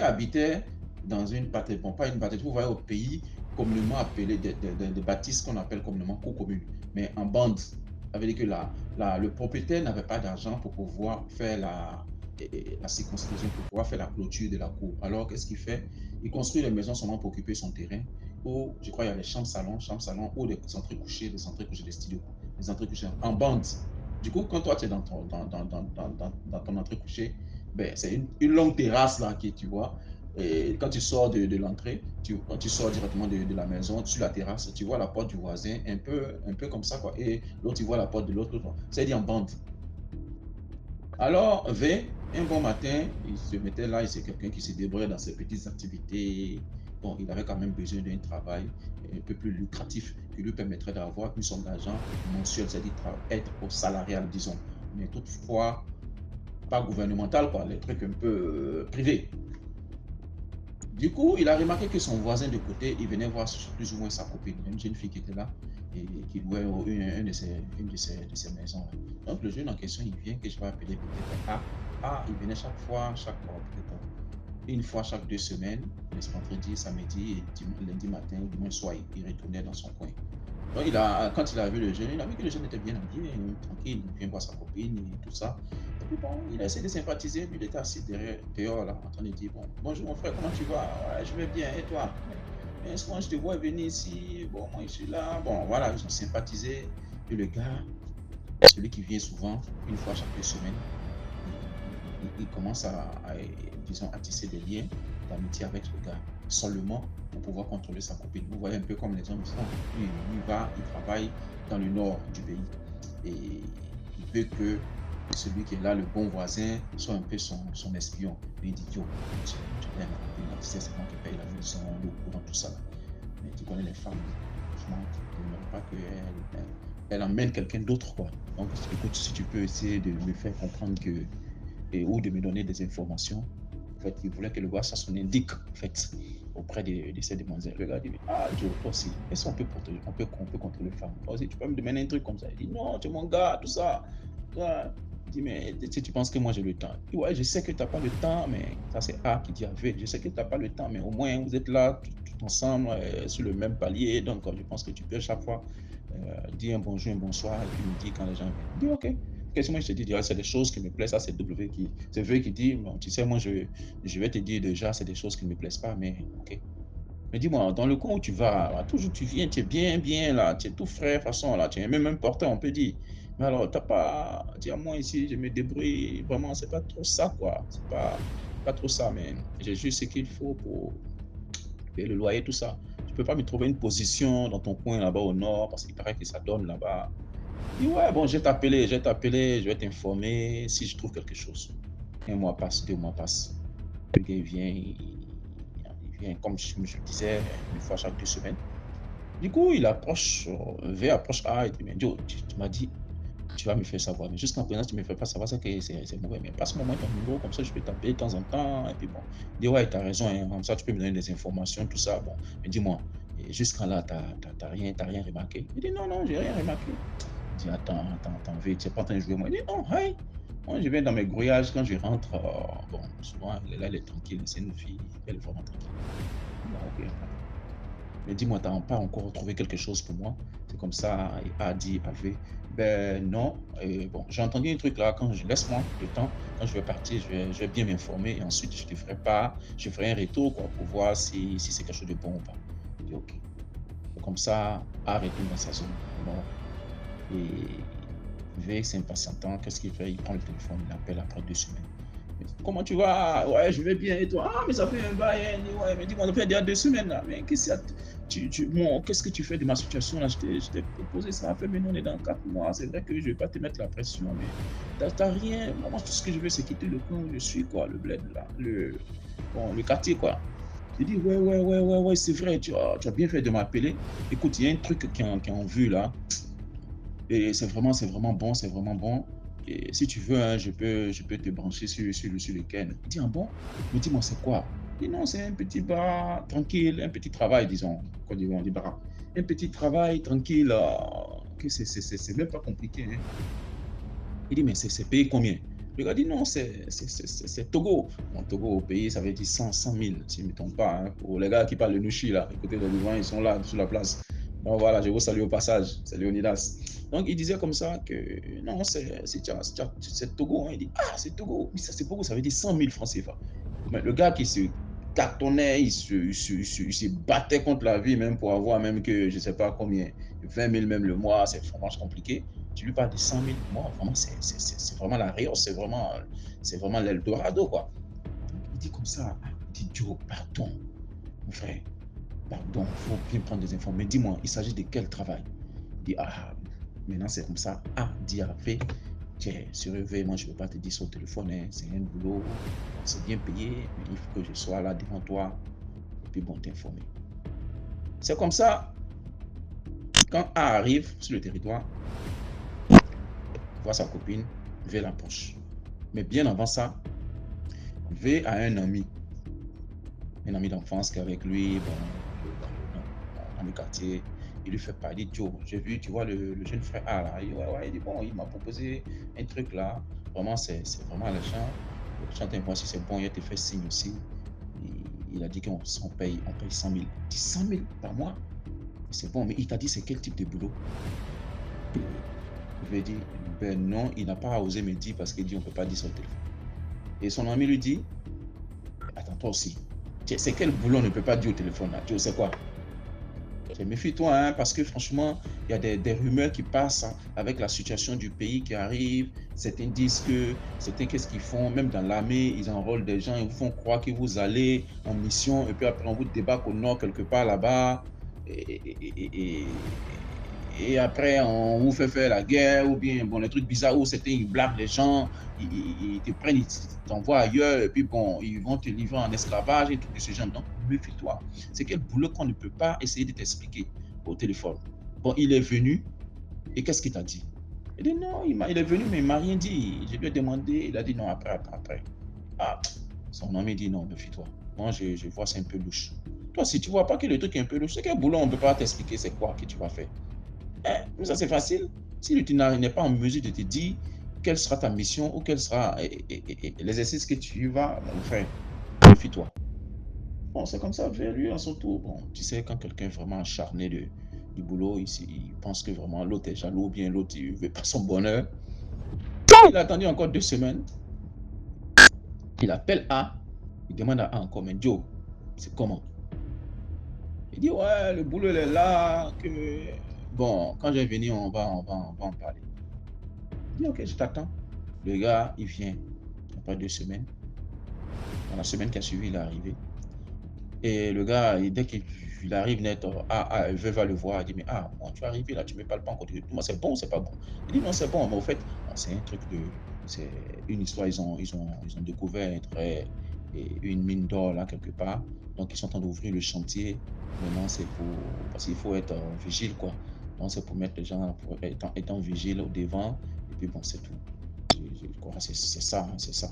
habitait dans une patrie, bon pas une patrie, vous voyez au pays communément appelé des bâtisses qu'on appelle communément co-communes, mais en bande. Ça veut dire que le propriétaire n'avait pas d'argent pour pouvoir faire la circonscription, pour pouvoir faire la clôture de la cour. Alors qu'est-ce qu'il fait? Il construit les maisons seulement pour occuper son terrain, où je crois il y a les chambres-salons, ou des entrées couchées, des studios, des entrées couchées en bande. Du coup, quand toi tu es dans ton entrée couchée, ben, c'est une longue terrasse là qui, tu vois. Et quand tu sors de l'entrée, quand tu sors directement de la maison, sur la terrasse, tu vois la porte du voisin, un peu comme ça, quoi. Et l'autre, tu vois la porte de l'autre. C'est-à-dire en bande. Alors, un bon matin, il se mettait là, et c'est quelqu'un qui se débrouillait dans ses petites activités. Bon, il avait quand même besoin d'un travail un peu plus lucratif qui lui permettrait d'avoir une somme d'argent mensuelle, c'est-à-dire être au salarial, disons, mais toutefois pas gouvernemental, quoi, les trucs un peu privés. Du coup, il a remarqué que son voisin de côté, il venait voir plus ou moins sa copine, une jeune fille qui était là et qui louait une de ses maisons. Donc, le jeune en question, il vient, que je vais appeler peut-être il venait chaque fois, peut-être une fois chaque 2 semaines, le vendredi, samedi et lundi matin ou dimanche soir, il retournait dans son coin. Donc, quand il a vu le jeune, il a vu que le jeune était bien habillé, tranquille, il vient voir sa copine et tout ça. Et puis bon, il a essayé de sympathiser, lui il était assis dehors là, en train de dire, bon, bonjour mon frère, comment tu vas? Ouais, je vais bien, et toi? Mais souvent je te vois venir ici, bon, moi je suis là, bon, voilà, ils ont sympathisé. Et le gars, celui qui vient souvent, une fois chaque 2 semaines, il commence disons, à tisser des liens d'amitié avec le gars, seulement pour pouvoir contrôler sa copine. Vous voyez un peu comme les hommes font. Il travaille dans le nord du pays et il veut que celui qui est là, le bon voisin, soit un peu son espion. Mais il dit, yo, tu viens ma copine, tu sais, c'est moi qui paye la maison, le courant, tout ça. Là. Mais tu connais les femmes, franchement, tu ne pas qu'elle emmène quelqu'un d'autre, quoi. Donc, écoute, si tu peux essayer de me faire comprendre ou de me donner des informations. En fait, il voulait que le gars, ça s'en indique, en fait, auprès de ces demoiselles. Le gars dit, Joe, toi aussi, est-ce qu'on peut contrôler les femmes? Toi aussi, tu peux me demander un truc comme ça. Il dit, non, tu es mon gars, tout ça. Ouais. Il dit, mais tu penses que moi j'ai le temps? Il dit, ouais, je sais que tu n'as pas le temps, mais ça c'est A qui dit à V. Je sais que tu n'as pas le temps, mais au moins vous êtes là tout ensemble sur le même palier. Donc, je pense que tu peux chaque fois dire un bonjour, un bonsoir, et puis me dire quand les gens viennent. Il dit, ok. Qu'est-ce que moi je te dis, c'est des choses qui me plaisent, ça c'est V qui dit, bon, tu sais, moi je vais te dire déjà, c'est des choses qui ne me plaisent pas, mais ok. Mais dis-moi, dans le coin où tu vas, là, toujours tu viens, tu es bien là, tu es tout frais, de toute façon, là, tu es même important, on peut dire. Mais alors, t'as pas, dis à moi ici, je me débrouille, vraiment, c'est pas trop ça, quoi. C'est pas trop ça, mais j'ai juste ce qu'il faut pour payer le loyer, tout ça. Tu peux pas me trouver une position dans ton coin là-bas au nord, parce qu'il paraît que ça donne là-bas. Il dit, ouais, bon, je vais t'informer si je trouve quelque chose. 1 mois passe, 2 mois passent. Le gars, il vient comme je le disais, une fois chaque 2 semaines. Du coup, il approche, V approche A, il dit, mais Joe, tu m'as dit, tu vas me faire savoir. Mais jusqu'à présent, tu ne me fais pas savoir, ça que c'est mauvais. Mais passe-moi ton numéro, comme ça, je peux t'appeler de temps en temps. Et puis bon, il dit, ouais, tu as raison, hein, comme ça, tu peux me donner des informations, tout ça. Bon, mais dis-moi, jusqu'à là, tu n'as rien remarqué? Il dit, non, j'ai rien remarqué. Il dit, attends, V, tu n'es pas en train de jouer. Moi, il dit, non, hey. Moi, je vais dans mes grouillages, quand je rentre, bon, souvent, elle est tranquille, c'est une fille, elle est vraiment tranquille. Bon, ok. Mais dis-moi, tu n'as pas encore retrouvé quelque chose pour moi? C'est comme ça, il a dit à V, ben non. Et bon, j'ai entendu un truc là, laisse-moi le temps, quand je vais partir, je vais bien m'informer et ensuite je ferai un retour quoi, pour voir si c'est quelque chose de bon ou pas. Il dit ok. Et comme ça, A retourne dans sa zone. Bon. Et V s'impatientant, qu'est-ce qu'il fait? Il prend le téléphone, il appelle après 2 semaines. Comment tu vas? Ouais, je vais bien, et toi? Ah, mais ça fait un bail, hein. Ouais, mais dis-moi, ça fait déjà 2 semaines là. Mais qu'est-ce que tu fais de ma situation là? Je t'ai proposé ça, fait maintenant on est dans 4 mois. C'est vrai que je vais pas te mettre la pression, mais t'as rien. Moi, tout ce que je veux, c'est quitter le coin où je suis, quoi, le bled là, le quartier, quoi. Il dit, ouais, c'est vrai, tu as bien fait de m'appeler. Écoute, il y a un truc qui est en vue là. Et c'est vraiment bon. Et si tu veux, hein, je peux te brancher sur le Ken. Il dit, ah bon? Mais dis-moi, c'est quoi? Il dit, non, c'est un petit bar tranquille, un petit travail, disons. Quand on dit bar. Un petit travail tranquille, que c'est même pas compliqué. Hein. Il dit, mais c'est payé combien? Le gars dit, non, c'est Togo. Bon, Togo au pays, ça veut dire 100 000, si je ne me trompe pas. Hein. Pour les gars qui parlent le Nushi, là, écoutez, les devant, ils sont là, sur la place. Donc voilà, je vous salue au passage. C'est Léonidas. Donc il disait comme ça que non, c'est Togo. Hein. Il dit, ah, c'est Togo. Mais ça, c'est beaucoup, ça veut dire 100 000 francs CFA. Mais le gars qui se cartonnait, il se battait contre la vie, même pour avoir même que, je ne sais pas combien, 20 000 même le mois, c'est vraiment compliqué. Tu lui parles de 100 000 mois, vraiment, c'est vraiment la Rio, c'est vraiment l'Eldorado, quoi. Il dit comme ça, il dit, Joe, pardon, mon frère. Pardon, il faut bien prendre des infos. Mais dis-moi, il s'agit de quel travail? Il dit, ah, maintenant c'est comme ça. A dit à V, tiens, surveille, moi je ne peux pas te dire sur le téléphone, hein, c'est un boulot, c'est bien payé, mais il faut que je sois là devant toi, et puis bon, t'informer. C'est comme ça, quand A arrive sur le territoire, il voit sa copine, V l'approche. Mais bien avant ça, V a un ami d'enfance qui est avec lui, bon, dans le quartier. Il lui fait parler, Joe, j'ai vu, tu vois, le jeune frère A là. Il dit, ouais, il dit, bon, il m'a proposé un truc là. Vraiment, c'est vraiment alléchant. Chantin, moi, si c'est bon, il te fait signe aussi. Il a dit qu'on paye 100 000. Il dit 100 000 par mois. C'est bon, mais il t'a dit c'est quel type de boulot? Je lui ai dit, ben non, il n'a pas osé me dire parce qu'il dit on ne peut pas dire sur le téléphone. Et son ami lui dit, attends, toi aussi, c'est quel boulot on ne peut pas dire au téléphone là? Tu sais quoi? Méfie-toi, hein, parce que franchement, il y a des rumeurs qui passent hein, avec la situation du pays qui arrive. Certains disent que, certains qu'est-ce qu'ils font, même dans l'armée, ils enrôlent des gens, ils vous font croire que vous allez en mission et puis après on vous débarque au nord quelque part là-bas. Et après, on vous fait faire la guerre ou bien bon, les trucs bizarres où certains ils blaguent les gens, ils te prennent, ils t'envoient ailleurs et puis bon, ils vont te livrer en esclavage et tout ce genre. Donc, méfie-toi. C'est quel boulot qu'on ne peut pas essayer de t'expliquer au téléphone. Bon, il est venu et qu'est-ce qu'il t'a dit? Il dit non, il est venu mais il m'a rien dit. Je lui ai demandé, il a dit non, après. Ah, son ami dit non, méfie-toi. Moi, je vois c'est un peu louche. Toi, si tu vois pas que le truc est un peu louche, c'est quel boulot on ne peut pas t'expliquer c'est quoi que tu vas faire. Mais ça, c'est facile. Si tu n'es pas en mesure de te dire quelle sera ta mission ou quel sera l'exercice que tu vas faire, méfie-toi. Bon, c'est comme ça, vers lui, à son tour. Bon, tu sais, quand quelqu'un est vraiment acharné du boulot, il pense que vraiment l'autre est jaloux, ou bien l'autre, il ne veut pas son bonheur. Il a attendu encore 2 semaines. Il appelle A. Il demande à A encore, mais Joe, c'est comment? Il dit, ouais, le boulot, il est là, que... Bon, quand je vais venir, on va en parler. Il dit, ok, je t'attends. Le gars, il vient après 2 semaines. Dans la semaine qui a suivi, il est arrivé. Et le gars, dès qu'il arrive net, il va le voir. Il dit, mais bon, tu es arrivé là, tu ne me parles pas encore. Moi, c'est bon ou c'est pas bon? Il dit, non, c'est bon. Mais au fait, bon, c'est un truc c'est une histoire. Ils ont découvert une mine d'or là, quelque part. Donc, ils sont en train d'ouvrir le chantier. Maintenant, c'est parce qu'il faut être vigile, quoi. Donc, c'est pour mettre les gens, pour être en vigile au devant. Et puis, bon, c'est tout. Je crois que c'est ça, hein, c'est ça.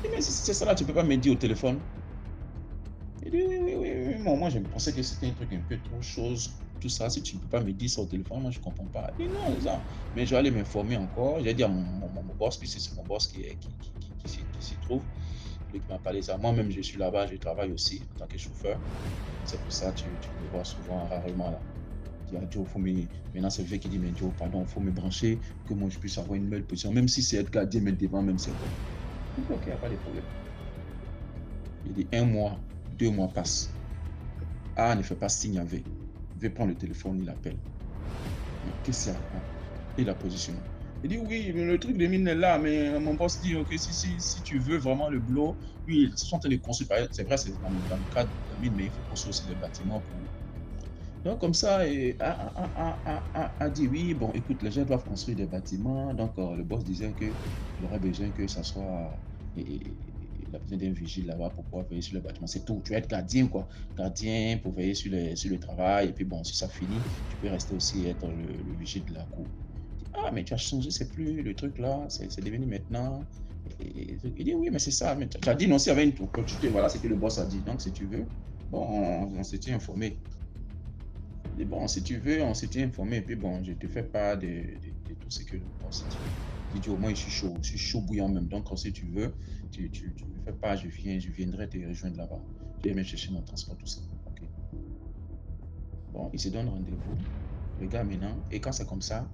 Mais si c'est ça là, tu ne peux pas me dire au téléphone. Il dit oui. Moi, je pensais que c'était un truc un peu trop chose, tout ça. Si tu ne peux pas me dire ça au téléphone, moi, je ne comprends pas. Il dit non, c'est ça. Mais je vais aller m'informer encore. J'ai dit à mon boss, puis c'est mon boss qui s'y trouve, lui qui m'a parlé de ça. Moi-même, je suis là-bas, je travaille aussi en tant que chauffeur. C'est pour ça que tu me vois souvent, rarement là. Il dit, Joe, maintenant c'est le fait qui dit, mais Joe, pardon, il faut me brancher, que moi je puisse avoir une meilleure position. Même si c'est être gardien, mais devant, même c'est bon. Il dit, ok, il n'y a pas de problème. Il dit 1 mois, 2 mois passent. A ne fait pas signe à V. V prend le téléphone, il appelle. Mais qu'est-ce qu'il y a? Et la position. Il dit oui, le truc de mine est là, mais mon boss dit ok, si tu veux vraiment le boulot, oui, ils sont en train de construire. C'est vrai, c'est dans le cadre de la mine, mais il faut construire aussi des bâtiments pour. Donc comme ça, a dit oui, bon écoute, les gens doivent construire des bâtiments. Donc le boss disait qu'il aurait besoin que ça soit. Il a besoin d'un vigile là-bas pour pouvoir veiller sur le bâtiment. C'est tout. Tu vas être gardien, quoi. Gardien pour veiller sur le travail. Et puis bon, si ça finit, tu peux rester aussi être le vigile de la cour. Mais tu as changé, c'est plus le truc là, c'est devenu maintenant. Il dit oui, mais c'est ça. Mais tu as dit non, s'il y avait une opportunité, voilà ce que le boss a dit. Donc si tu veux, bon, on s'était informé. Et bon, si tu veux, on s'était informé. Et puis bon, je te fais part de tout ce que le boss dit. Il dit au moins, je suis chaud bouillant même. Donc si tu veux, tu me fais part, je viendrai te rejoindre là-bas. Je vais même chercher mon transport, tout ça. Ok. Bon, il se donne rendez-vous. Le gars maintenant, et quand c'est comme ça,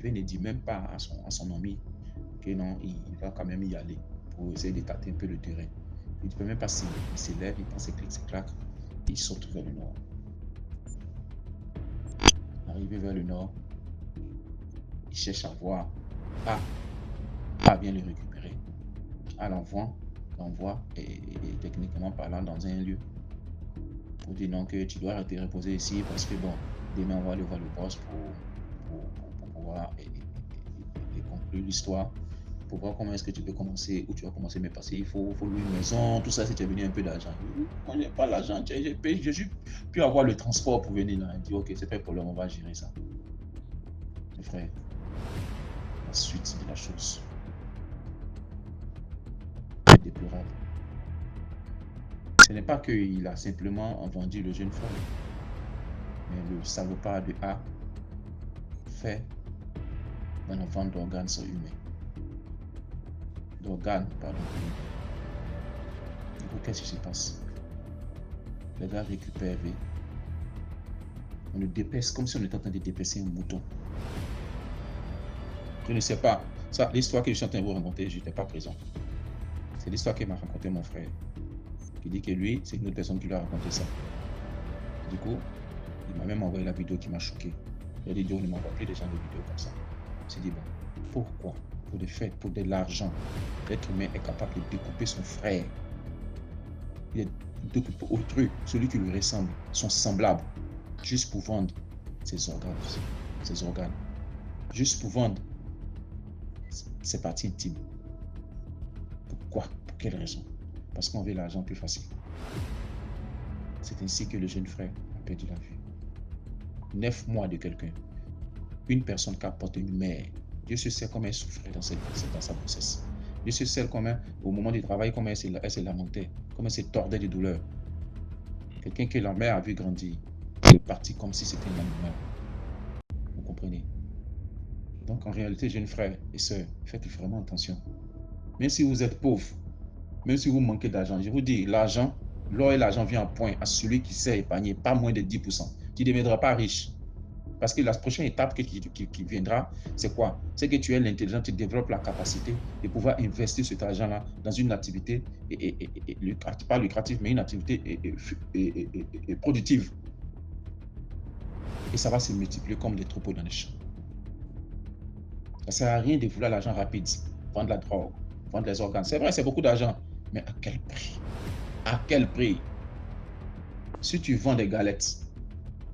il ne dit même pas à son ami que non, il va quand même y aller pour essayer de tâter un peu le terrain. Il ne peut même pas s'il se lève, il pense que c'est claque, il saute vers le nord. Arrivé vers le nord, il cherche à voir vient le récupérer. L'envoie et techniquement parlant dans un lieu pour dire non que tu dois te reposer ici parce que bon, demain on va aller voir le boss pour pouvoir conclure l'histoire. pour voir comment est-ce que tu peux commencer, où tu vas commencer. Mais parce qu'il faut louer une maison, tout ça, si tu as venu un peu d'argent. Moi, je n'ai pas l'argent, je suis pu avoir le transport pour venir là. Il dit, ok, c'est pas un problème, on va gérer ça. Mes frères, la suite de la chose est déplorable. Ce n'est pas qu'il a simplement vendu le jeune frère, mais le salopard de A fait dans la vente d'organes humains. D'organes, pardon. Du coup, qu'est-ce qui se passe? Le gars récupère V. On le dépèce comme si on était en train de dépècer un mouton. Je ne sais pas. Ça, l'histoire que je suis en train de vous raconter, je n'étais pas présent. C'est l'histoire que m'a raconté mon frère. Qui dit que lui, c'est une autre personne qui lui a raconté ça. Du coup, il m'a même envoyé la vidéo qui m'a choqué. Il a dit, Dieu ne m'envoie plus des gens de vidéos comme ça. Je me suis dit, bon, pourquoi? Pour des faits, pour de l'argent, l'être humain est capable de découper son frère. Il est découpé autrui, celui qui lui ressemble, son semblable, juste pour vendre ses organes, juste pour vendre ses parties intimes. Pourquoi? Pour quelle raison? Parce qu'on veut l'argent plus facile. C'est ainsi que le jeune frère a perdu la vue. 9 mois de quelqu'un, une personne qui a porté une mère. Dieu sait comment elle souffrait dans sa grossesse. Dieu sait comment, au moment du travail, comment elle se lamentait, comment elle se tordait de douleur. Quelqu'un que la mère a vu grandir, il est parti comme si c'était un animal. Vous comprenez? Donc en réalité, jeunes frères et sœurs, faites vraiment attention. Même si vous êtes pauvre, même si vous manquez d'argent, je vous dis, l'argent, l'or et l'argent vient en point à celui qui sait épargner, pas moins de 10%. Tu ne deviendras pas riche. Parce que la prochaine étape qui viendra, c'est quoi? C'est que tu es l'intelligence, tu développes la capacité de pouvoir investir cet argent-là dans une activité, pas lucrative, mais une activité productive. Et ça va se multiplier comme des troupeaux dans les champs. Ça ne sert à rien de vouloir l'argent rapide, vendre la drogue, vendre les organes. C'est vrai, c'est beaucoup d'argent, mais à quel prix? À quel prix? Si tu vends des galettes,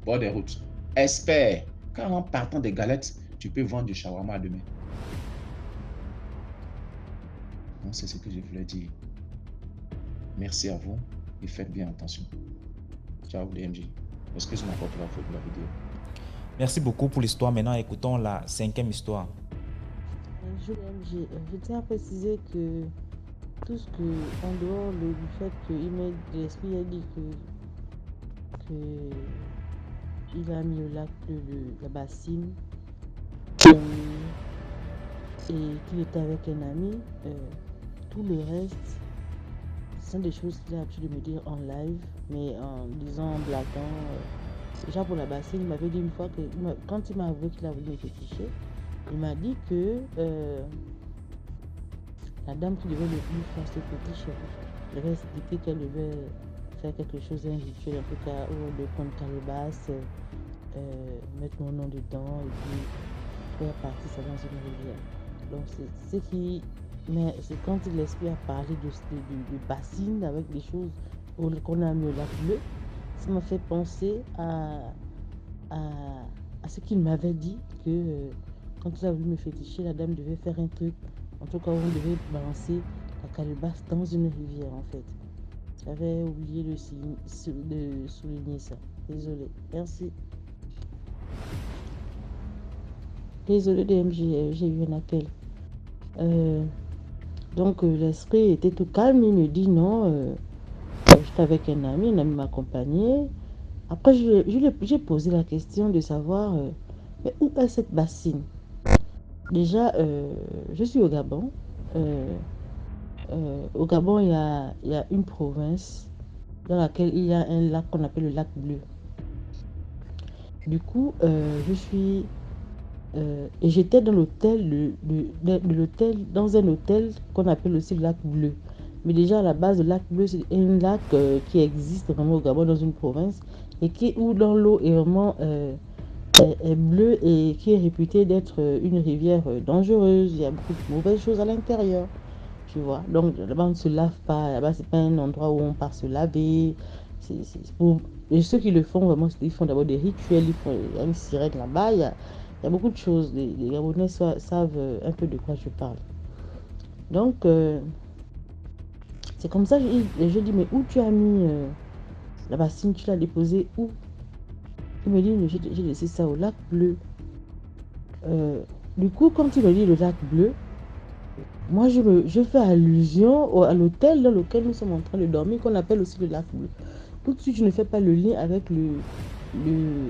bord des routes, espère qu'en partant des galettes, tu peux vendre du shawarma demain. Donc, c'est ce que je voulais dire. Merci à vous et faites bien attention. Ciao DMJ. Excuse-moi pour la faute de la vidéo. Merci beaucoup pour l'histoire. Maintenant, écoutons la 5e histoire. Bonjour DMJ. Je tiens à préciser que tout ce que, en dehors du fait l'esprit a dit que il a mis au lac la bassine et qu'il était avec un ami, tout le reste, ce sont des choses qu'il a l'habitude de me dire en live, mais en disant, en blaguant. Déjà pour la bassine, il m'avait dit une fois que, quand il m'a avoué qu'il a voulu me féticher, il m'a dit que la dame qui devait lui faire ce fétiche devait expliquer qu'elle devait faire quelque chose, un rituel, en tout cas, ou de prendre calebasse, mettre mon nom dedans et puis faire partir ça dans une rivière. Donc c'est ce qui... Mais c'est quand l'esprit a parlé de bassine avec des choses qu'on a mis au lac bleu, ça m'a fait penser à ce qu'il m'avait dit que quand il a voulu me féticher, la dame devait faire un truc. En tout cas, on devait balancer la calebasse dans une rivière en fait. J'avais oublié de souligner ça. Désolé. Merci. Désolé DMJ, j'ai eu un appel. Donc l'esprit était tout calme, il me dit non, j'étais avec un ami m'accompagnait. Après j'ai posé la question de savoir mais où est cette bassine? Déjà, je suis au Gabon. Au Gabon, il y a une province dans laquelle il y a un lac qu'on appelle le lac bleu. Du coup, je suis... et j'étais dans l'hôtel, dans un hôtel qu'on appelle aussi le lac bleu. Mais déjà, à la base, le lac bleu, c'est un lac qui existe vraiment au Gabon, dans une province, et où dans l'eau est vraiment est bleue et qui est réputée d'être une rivière dangereuse. Il y a beaucoup de mauvaises choses à l'intérieur, tu vois. Donc, là-bas, on ne se lave pas. Là-bas, c'est pas un endroit où on part se laver. Et ceux qui le font, vraiment, ils font d'abord des rituels. Il y a une sirène là-bas. Il y a beaucoup de choses. Les Gabonais savent un peu de quoi je parle. Donc, c'est comme ça, je dis, mais où tu as mis la bassine, tu l'as déposée où? Il me dit, mais j'ai laissé ça au lac bleu. Du coup, quand il me dit le lac bleu, moi, je fais allusion à l'hôtel dans lequel nous sommes en train de dormir, qu'on appelle aussi le lac bleu. Tout de suite, je ne fais pas le lien avec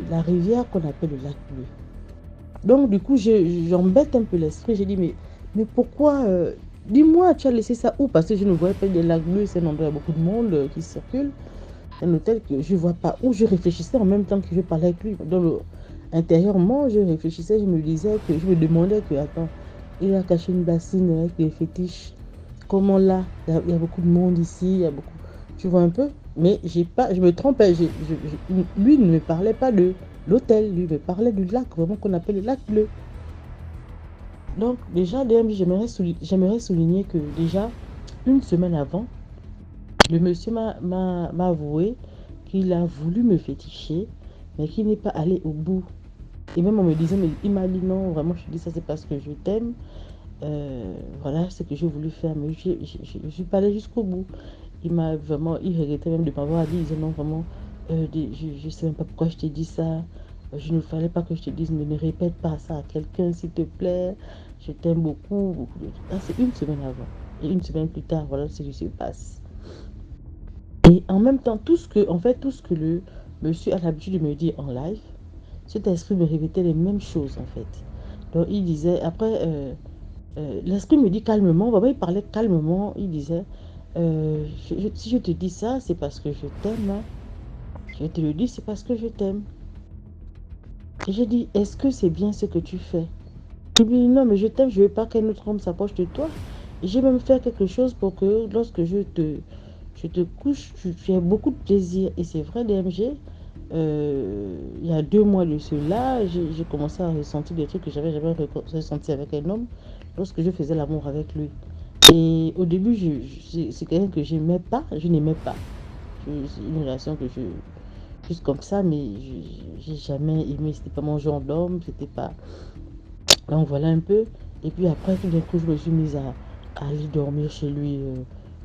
la rivière qu'on appelle le lac bleu. Donc, du coup, j'embête un peu l'esprit. J'ai dit, mais pourquoi dis-moi, tu as laissé ça où? Parce que je ne voyais pas des lacs bleus, c'est un endroit où il y a beaucoup de monde qui circule. C'est un hôtel que je ne vois pas où. Je réfléchissais en même temps que je parlais avec lui. Intérieurement, je réfléchissais, je me demandais que, attends, il a caché une bassine avec des fétiches. Comment là? Il y a beaucoup de monde ici, il y a beaucoup. Tu vois un peu? Mais je me trompais. Lui ne me parlait pas de l'hôtel, lui me parlait du lac, vraiment qu'on appelle le lac bleu. Donc, déjà, j'aimerais souligner que déjà, une semaine avant, le monsieur m'a avoué qu'il a voulu me féticher, mais qu'il n'est pas allé au bout. Et même en me disant, mais il m'a dit non, vraiment, je te dis ça, c'est parce que je t'aime. Voilà ce que j'ai voulu faire, mais je suis pas allée jusqu'au bout. Il regrettait même de m'avoir dit, il disait non, vraiment, je sais même pas pourquoi je t'ai dit ça. Je ne fallait pas que je te dise, mais ne répète pas ça à quelqu'un, s'il te plaît. Je t'aime beaucoup, beaucoup de trucs. Ah, c'est une semaine avant. Et une semaine plus tard, voilà ce qui se passe. Et en même temps, tout ce que le monsieur a l'habitude de me dire en live, cet esprit me répétait les mêmes choses, en fait. Donc, il disait, après, l'esprit me dit calmement, vraiment, il parlait calmement, il disait, si je te dis ça, c'est parce que je t'aime. Hein. Je te le dis, c'est parce que je t'aime. Et j'ai dit, est-ce que c'est bien ce que tu fais? Il me dit, non, mais je t'aime, je ne veux pas qu'un autre homme s'approche de toi. Et j'ai même fait quelque chose pour que lorsque je te couche, tu aies beaucoup de plaisir. Et c'est vrai, DMG, il y a 2 mois de cela, j'ai commencé à ressentir des trucs que j'avais jamais ressenti avec un homme lorsque je faisais l'amour avec lui. Et au début, c'est quelqu'un que je n'aimais pas. C'est une relation que juste comme ça, mais j'ai jamais aimé. C'était pas mon genre d'homme, c'était pas. Donc voilà un peu. Et puis après, tout d'un coup, je me suis mise à aller dormir chez lui.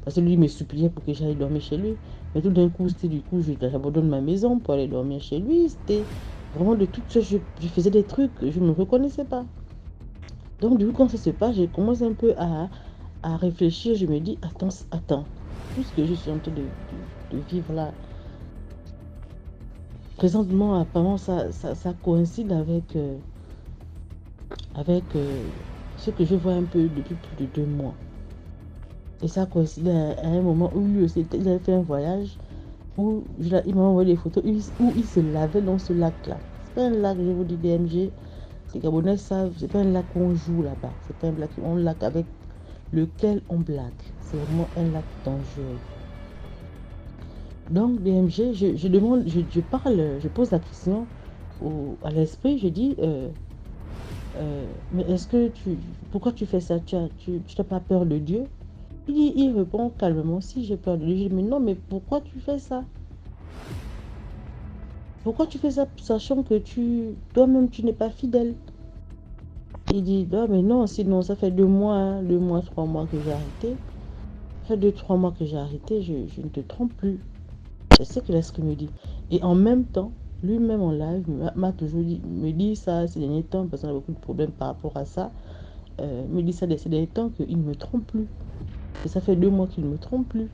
Parce que lui me suppliait pour que j'aille dormir chez lui. Mais tout d'un coup, j'abandonne ma maison pour aller dormir chez lui. C'était vraiment de toutes choses. Je faisais des trucs que je ne me reconnaissais pas. Donc du coup, quand ça se passe, je commence un peu à réfléchir. Je me dis, attends. Tout ce que je suis en train de vivre là, présentement, apparemment, ça coïncide avec ce que je vois un peu depuis plus de 2 mois. Et ça coïncide à un moment où lui aussi, il avait fait un voyage où il m'a envoyé des photos où il se lavait dans ce lac-là. C'est pas un lac, je vous dis, DMG. Les Gabonais savent, c'est pas un lac où on joue là-bas. C'est pas un lac avec lequel on blague. C'est vraiment un lac dangereux. Donc, DMG, je demande, je parle, je pose la question à l'esprit, je dis, mais pourquoi tu fais ça? Tu n'as pas peur de Dieu? Il répond calmement, si j'ai peur de Dieu. Je dis, mais non, mais pourquoi tu fais ça? Pourquoi tu fais ça, sachant que toi-même, tu n'es pas fidèle? Il dit, non, mais non, sinon, ça fait 2 mois, 3 mois que j'ai arrêté. Ça fait 2, 3 mois que j'ai arrêté, je ne te trompe plus. C'est ce que l'esprit me dit. Et en même temps, lui-même en live m'a toujours dit, me dit ça ces derniers temps, parce qu'on a beaucoup de problèmes par rapport à ça. Me dit ça ces derniers temps qu'il ne me trompe plus. Et ça fait 2 mois qu'il ne me trompe plus.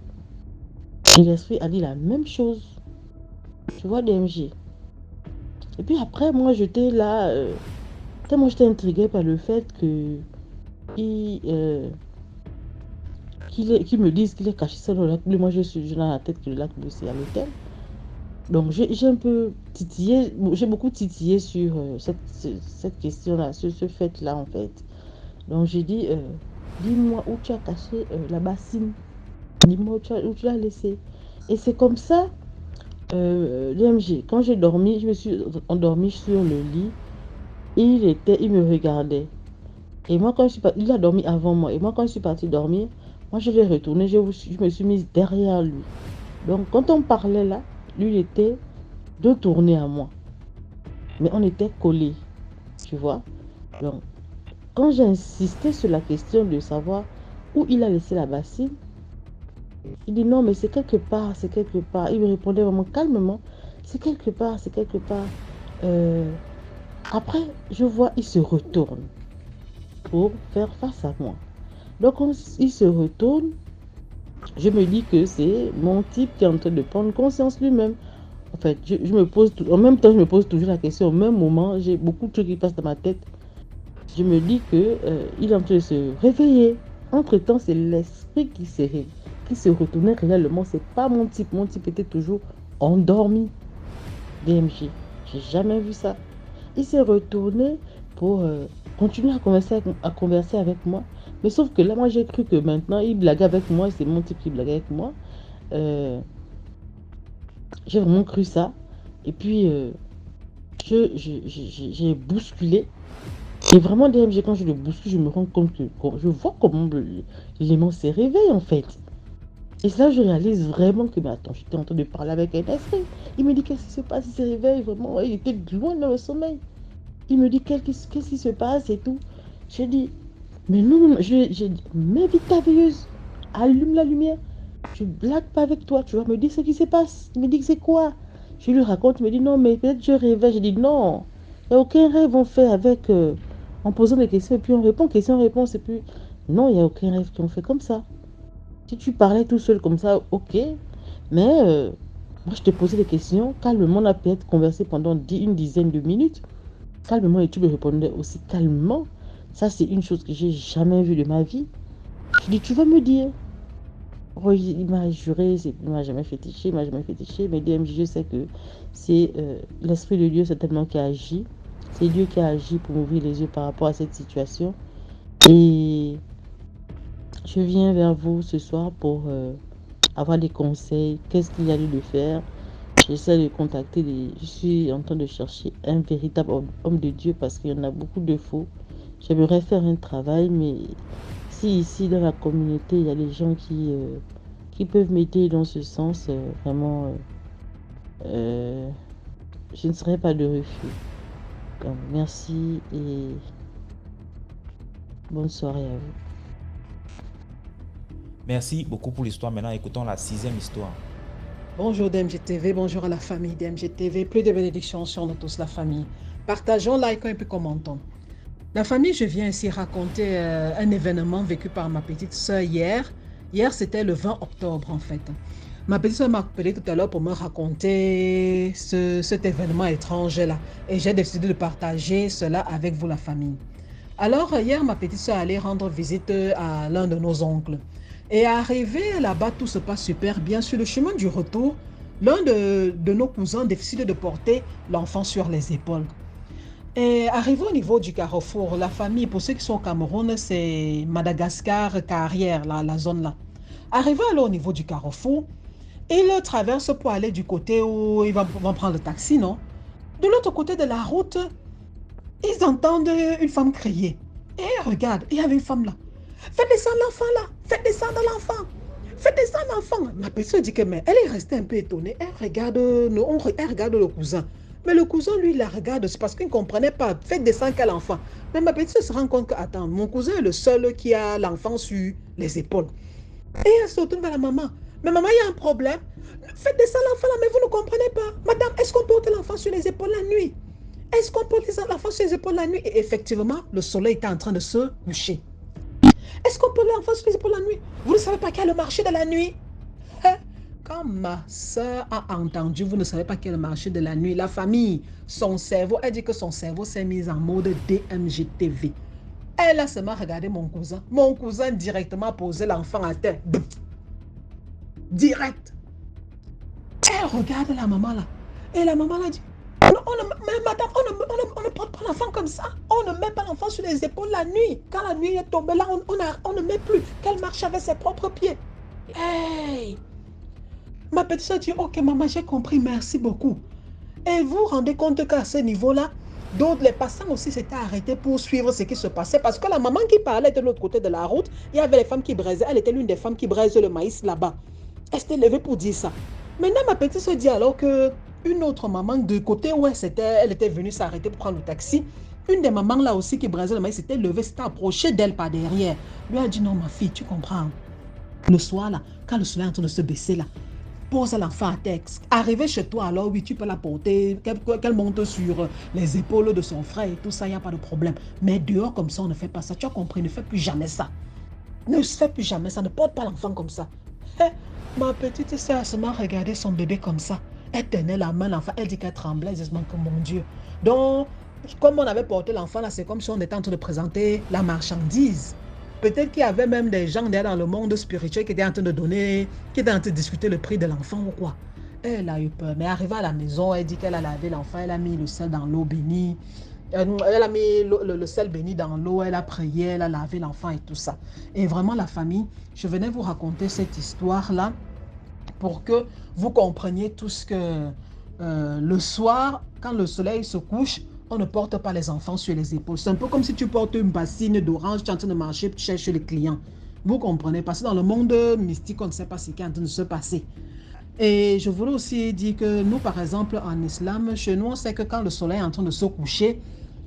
Et l'esprit a dit la même chose. Tu vois, DMG. Et puis après, moi, j'étais là, tellement j'étais intriguée par le fait qu'il me dise qu'il est caché ça dans le lac bleu. Moi, je suis dans la tête que le lac bleu, c'est à l'hôtel. Donc, j'ai un peu titillé, j'ai beaucoup titillé sur cette question-là, ce fait-là, en fait. Donc, j'ai dit, dis-moi où tu as caché la bassine. Dis-moi où tu l'as laissé. Et c'est comme ça, DMG, quand j'ai dormi, je me suis endormie sur le lit. Il me regardait. Et moi, quand il a dormi avant moi. Et moi, quand je suis partie dormir, moi, je l'ai retourné, je me suis mise derrière lui. Donc, quand on parlait là, lui, il était de tourner à moi. Mais on était collés, tu vois. Donc, quand j'ai insisté sur la question de savoir où il a laissé la bassine. Il dit non, mais c'est quelque part, c'est quelque part. Il me répondait vraiment calmement, c'est quelque part, c'est quelque part. Après, je vois, il se retourne pour faire face à moi. Donc, il se retourne, je me dis que c'est mon type qui est en train de prendre conscience lui-même. En fait, je me pose, en même temps, je me pose toujours la question. Au même moment, j'ai beaucoup de trucs qui passent dans ma tête. Je me dis que il est en train de se réveiller. Entre-temps, c'est l'esprit qui se retournait réellement. C'est pas mon type. Mon type était toujours endormi. DMG. J'ai jamais vu ça. Il s'est retourné pour continuer à converser avec moi. Mais sauf que là, moi, j'ai cru que maintenant, il blague avec moi. C'est mon type qui blague avec moi. J'ai vraiment cru ça. Et puis, j'ai bousculé. Et vraiment, DMG, quand je le bouscule, je me rends compte que je vois comment l'élément s'est réveillé, en fait. Et là, je réalise vraiment que, mais attends, j'étais en train de parler avec un esprit. Il me dit, qu'est-ce qui se passe? Il se réveille, vraiment. Il était loin dans le sommeil. Il me dit, qu'est-ce qui se passe et tout. J'ai dit, mais non, j'ai dit, mets vite ta veilleuse. Allume la lumière. Je blague pas avec toi, tu vas me dire ce qui se passe. Il me dit que c'est quoi? Je lui raconte, il me dit non, mais peut-être je rêvais. J'ai dit non, il n'y a aucun rêve on fait avec en posant des questions et puis on répond, question-réponse et puis non, il n'y a aucun rêve qu'on fait comme ça. Si tu parlais tout seul comme ça, ok, mais moi je te posais des questions calmement, on a peut-être conversé pendant une dizaine de minutes, calmement et tu me répondais aussi calmement. Ça c'est une chose que j'ai jamais vue de ma vie. Je dis tu vas me dire. Oh, il m'a juré, il m'a jamais fétiché, mais DMJ, je sais que c'est l'Esprit de Dieu certainement qui a agi. C'est Dieu qui a agi pour m'ouvrir les yeux par rapport à cette situation. Et je viens vers vous ce soir pour avoir des conseils. Qu'est-ce qu'il y a lieu de faire? J'essaie de contacter je suis en train de chercher un véritable homme de Dieu parce qu'il y en a beaucoup de faux. J'aimerais faire un travail, mais si ici dans la communauté il y a des gens qui peuvent m'aider dans ce sens, vraiment, je ne serai pas de refus. Donc, merci et bonne soirée à vous. Merci beaucoup pour l'histoire. Maintenant, écoutons la 6e histoire. Bonjour DMGTV, bonjour à la famille DMGTV. Plus de bénédictions sur nous tous, la famille. Partageons, likons et puis commentons. La famille, je viens ici raconter un événement vécu par ma petite soeur hier. Hier, c'était le 20 octobre en fait. Ma petite soeur m'a appelé tout à l'heure pour me raconter cet événement étrange-là. Et j'ai décidé de partager cela avec vous, la famille. Alors, hier, ma petite soeur allait rendre visite à l'un de nos oncles. Et arrivé là-bas, tout se passe super bien. Sur le chemin du retour, l'un de nos cousins décide de porter l'enfant sur les épaules. Et arrivé au niveau du carrefour, la famille, pour ceux qui sont au Cameroun, c'est Madagascar, Carrière, la zone là. Arrivé alors au niveau du carrefour, il traverse pour aller du côté où ils vont prendre le taxi, non? De l'autre côté de la route, ils entendent une femme crier. Et regarde, il y avait une femme là. Faites descendre l'enfant là, faites descendre l'enfant. Faites descendre l'enfant. Ma petite dit que mais elle est restée un peu étonnée. Elle regarde le cousin. Mais le cousin, lui, il la regarde, c'est parce qu'il ne comprenait pas. Faites descendre quel enfant? Mais ma petite se rend compte que, attends, mon cousin est le seul qui a l'enfant sur les épaules. Et elle se retourne vers la maman. Mais maman, il y a un problème. Faites descendre l'enfant là, mais vous ne comprenez pas. Madame, est-ce qu'on porte l'enfant sur les épaules la nuit? Est-ce qu'on porte l'enfant sur les épaules la nuit? Et effectivement, le soleil était en train de se coucher. Est-ce qu'on porte l'enfant sur les épaules la nuit? Vous ne savez pas qu'il y a le marché de la nuit? Quand ma soeur a entendu, vous ne savez pas quel marché de la nuit, la famille, son cerveau, elle dit que son cerveau s'est mis en mode DMGTV. Elle a seulement regardé mon cousin. Mon cousin directement posé l'enfant à terre. Direct. Elle regarde la maman là. Et la maman là dit, madame, on ne porte pas l'enfant comme ça. On ne met pas l'enfant sur les épaules la nuit. Quand la nuit est tombée là, on ne met plus. Qu'elle marche avec ses propres pieds. Hey! Ma petite soeur dit, ok maman, j'ai compris, merci beaucoup. Et vous vous rendez compte qu'à ce niveau-là, d'autres, les passants aussi s'étaient arrêtés pour suivre ce qui se passait. Parce que la maman qui parlait de l'autre côté de la route, il y avait les femmes qui braisaient. Elle était l'une des femmes qui braisent le maïs là-bas. Elle s'était levée pour dire ça. Maintenant, ma petite soeur dit alors qu'une autre maman, du côté où elle était venue s'arrêter pour prendre le taxi, Une des mamans là aussi qui brisait le maïs s'était levée, s'était approchée d'elle par derrière. Lui a dit non ma fille, tu comprends. Le soir là, quand le soleil est en train de se baisser là, pose l'enfant à terre. Arrivé chez toi, alors oui, tu peux la porter, qu'elle monte sur les épaules de son frère et tout ça, il n'y a pas de problème. Mais dehors comme ça, on ne fait pas ça. Tu as compris, ne fais plus jamais ça. Ne fais plus jamais ça, ne porte pas l'enfant comme ça. Ma petite sœur a seulement regardé son bébé comme ça. Elle tenait la main, l'enfant, elle dit qu'elle tremblait, elle dit que mon Dieu. Donc, comme on avait porté l'enfant là, c'est comme si on était en train de présenter la marchandise. Peut-être qu'il y avait même des gens derrière dans le monde spirituel qui étaient en train de donner, qui étaient en train de discuter le prix de l'enfant ou quoi. Elle a eu peur, mais arrivée à la maison, elle dit qu'elle a lavé l'enfant, elle a mis le sel dans l'eau bénie. Elle a mis le sel béni dans l'eau, elle a prié, elle a lavé l'enfant et tout ça. Et vraiment la famille, je venais vous raconter cette histoire-là pour que vous compreniez tout ce que le soir, quand le soleil se couche, on ne porte pas les enfants sur les épaules. C'est un peu comme si tu portes une bassine d'orange, tu es en train de marcher, tu cherches les clients. Vous comprenez? Parce que dans le monde mystique, on ne sait pas ce qui est en train de se passer. Et je voulais aussi dire que nous, par exemple, en islam, chez nous, on sait que quand le soleil est en train de se coucher,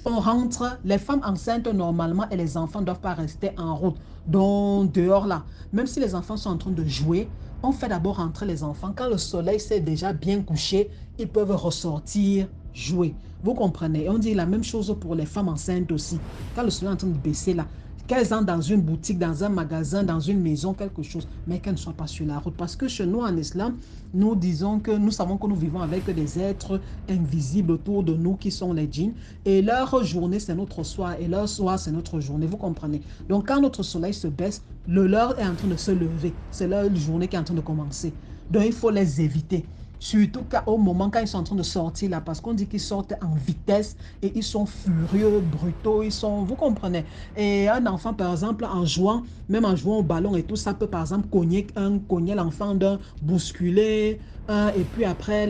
on rentre, les femmes enceintes normalement et les enfants ne doivent pas rester en route. Donc, dehors là, même si les enfants sont en train de jouer, on fait d'abord rentrer les enfants. Quand le soleil s'est déjà bien couché, ils peuvent ressortir jouer. Vous comprenez? Et on dit la même chose pour les femmes enceintes aussi. Quand le soleil est en train de baisser là, qu'elles entrent dans une boutique, dans un magasin, dans une maison, quelque chose, mais qu'elles ne soient pas sur la route. Parce que chez nous, en islam, nous disons que nous savons que nous vivons avec des êtres invisibles autour de nous qui sont les djinns. Et leur journée, c'est notre soir. Et leur soir, c'est notre journée. Vous comprenez? Donc, quand notre soleil se baisse, le leur est en train de se lever. C'est leur journée qui est en train de commencer. Donc, il faut les éviter. Surtout au moment quand ils sont en train de sortir là, parce qu'on dit qu'ils sortent en vitesse et ils sont furieux, brutaux, ils sont, vous comprenez. Et un enfant, par exemple, en jouant, même en jouant au ballon et tout, ça peut par exemple cogner l'enfant d'un, bousculer un, et puis après,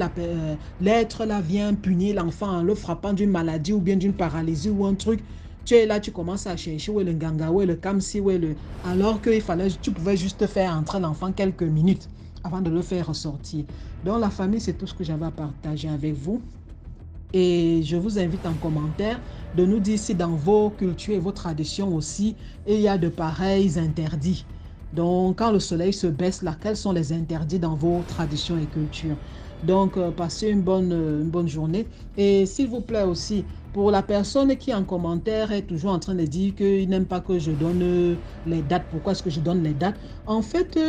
l'être là vient punir l'enfant en le frappant d'une maladie ou bien d'une paralysie ou un truc. Tu es là, tu commences à chercher où est le nganga, où est le kamsi, où est le... Alors que tu pouvais juste faire entrer l'enfant quelques minutes avant de le faire ressortir. Donc la famille, c'est tout ce que j'avais à partager avec vous. Et je vous invite en commentaire de nous dire si dans vos cultures et vos traditions aussi, il y a de pareils interdits. Donc quand le soleil se baisse là, quels sont les interdits dans vos traditions et cultures? Donc passez une bonne journée. Et s'il vous plaît aussi, pour la personne qui en commentaire est toujours en train de dire qu'il n'aime pas que je donne les dates, pourquoi est-ce que je donne les dates? En fait,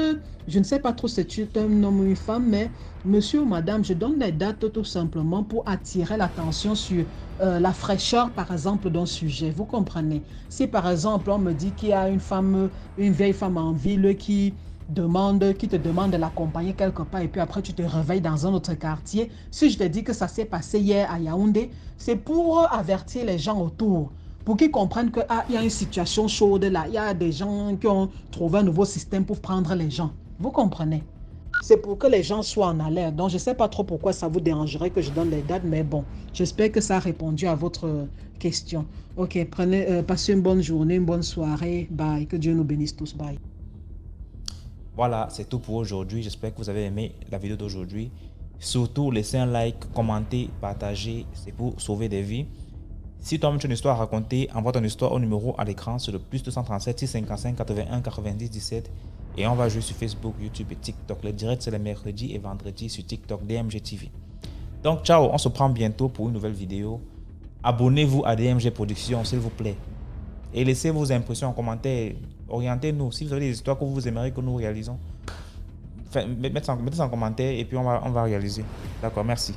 je ne sais pas trop si c'est un homme ou une femme, mais monsieur ou madame, je donne les dates tout simplement pour attirer l'attention sur la fraîcheur, par exemple, d'un sujet. Vous comprenez? Si par exemple, on me dit qu'il y a une vieille femme en ville qui te demande de l'accompagner quelque part et puis après tu te réveilles dans un autre quartier. Si je te dis que ça s'est passé hier à Yaoundé, c'est pour avertir les gens autour, pour qu'ils comprennent qu'il y a une situation chaude là, il y a des gens qui ont trouvé un nouveau système pour prendre les gens. Vous comprenez? C'est pour que les gens soient en alerte. Donc, je ne sais pas trop pourquoi ça vous dérangerait que je donne les dates, mais bon, j'espère que ça a répondu à votre question. Ok, passez une bonne journée, une bonne soirée. Bye. Que Dieu nous bénisse tous. Bye. Voilà, c'est tout pour aujourd'hui. J'espère que vous avez aimé la vidéo d'aujourd'hui. Surtout, laissez un like, commentez, partagez. C'est pour sauver des vies. Si toi-même tu as une histoire à raconter, envoie ton histoire au numéro à l'écran sur le +237 655 81 90 17. Et on va jouer sur Facebook, YouTube et TikTok. Le direct, c'est les mercredis et vendredis sur TikTok, DMG TV. Donc, ciao, on se prend bientôt pour une nouvelle vidéo. Abonnez-vous à DMG Productions, s'il vous plaît. Et laissez vos impressions en commentaire. Orientez-nous. Si vous avez des histoires que vous aimeriez que nous réalisons, mettez ça en commentaire et puis on va réaliser. D'accord, merci.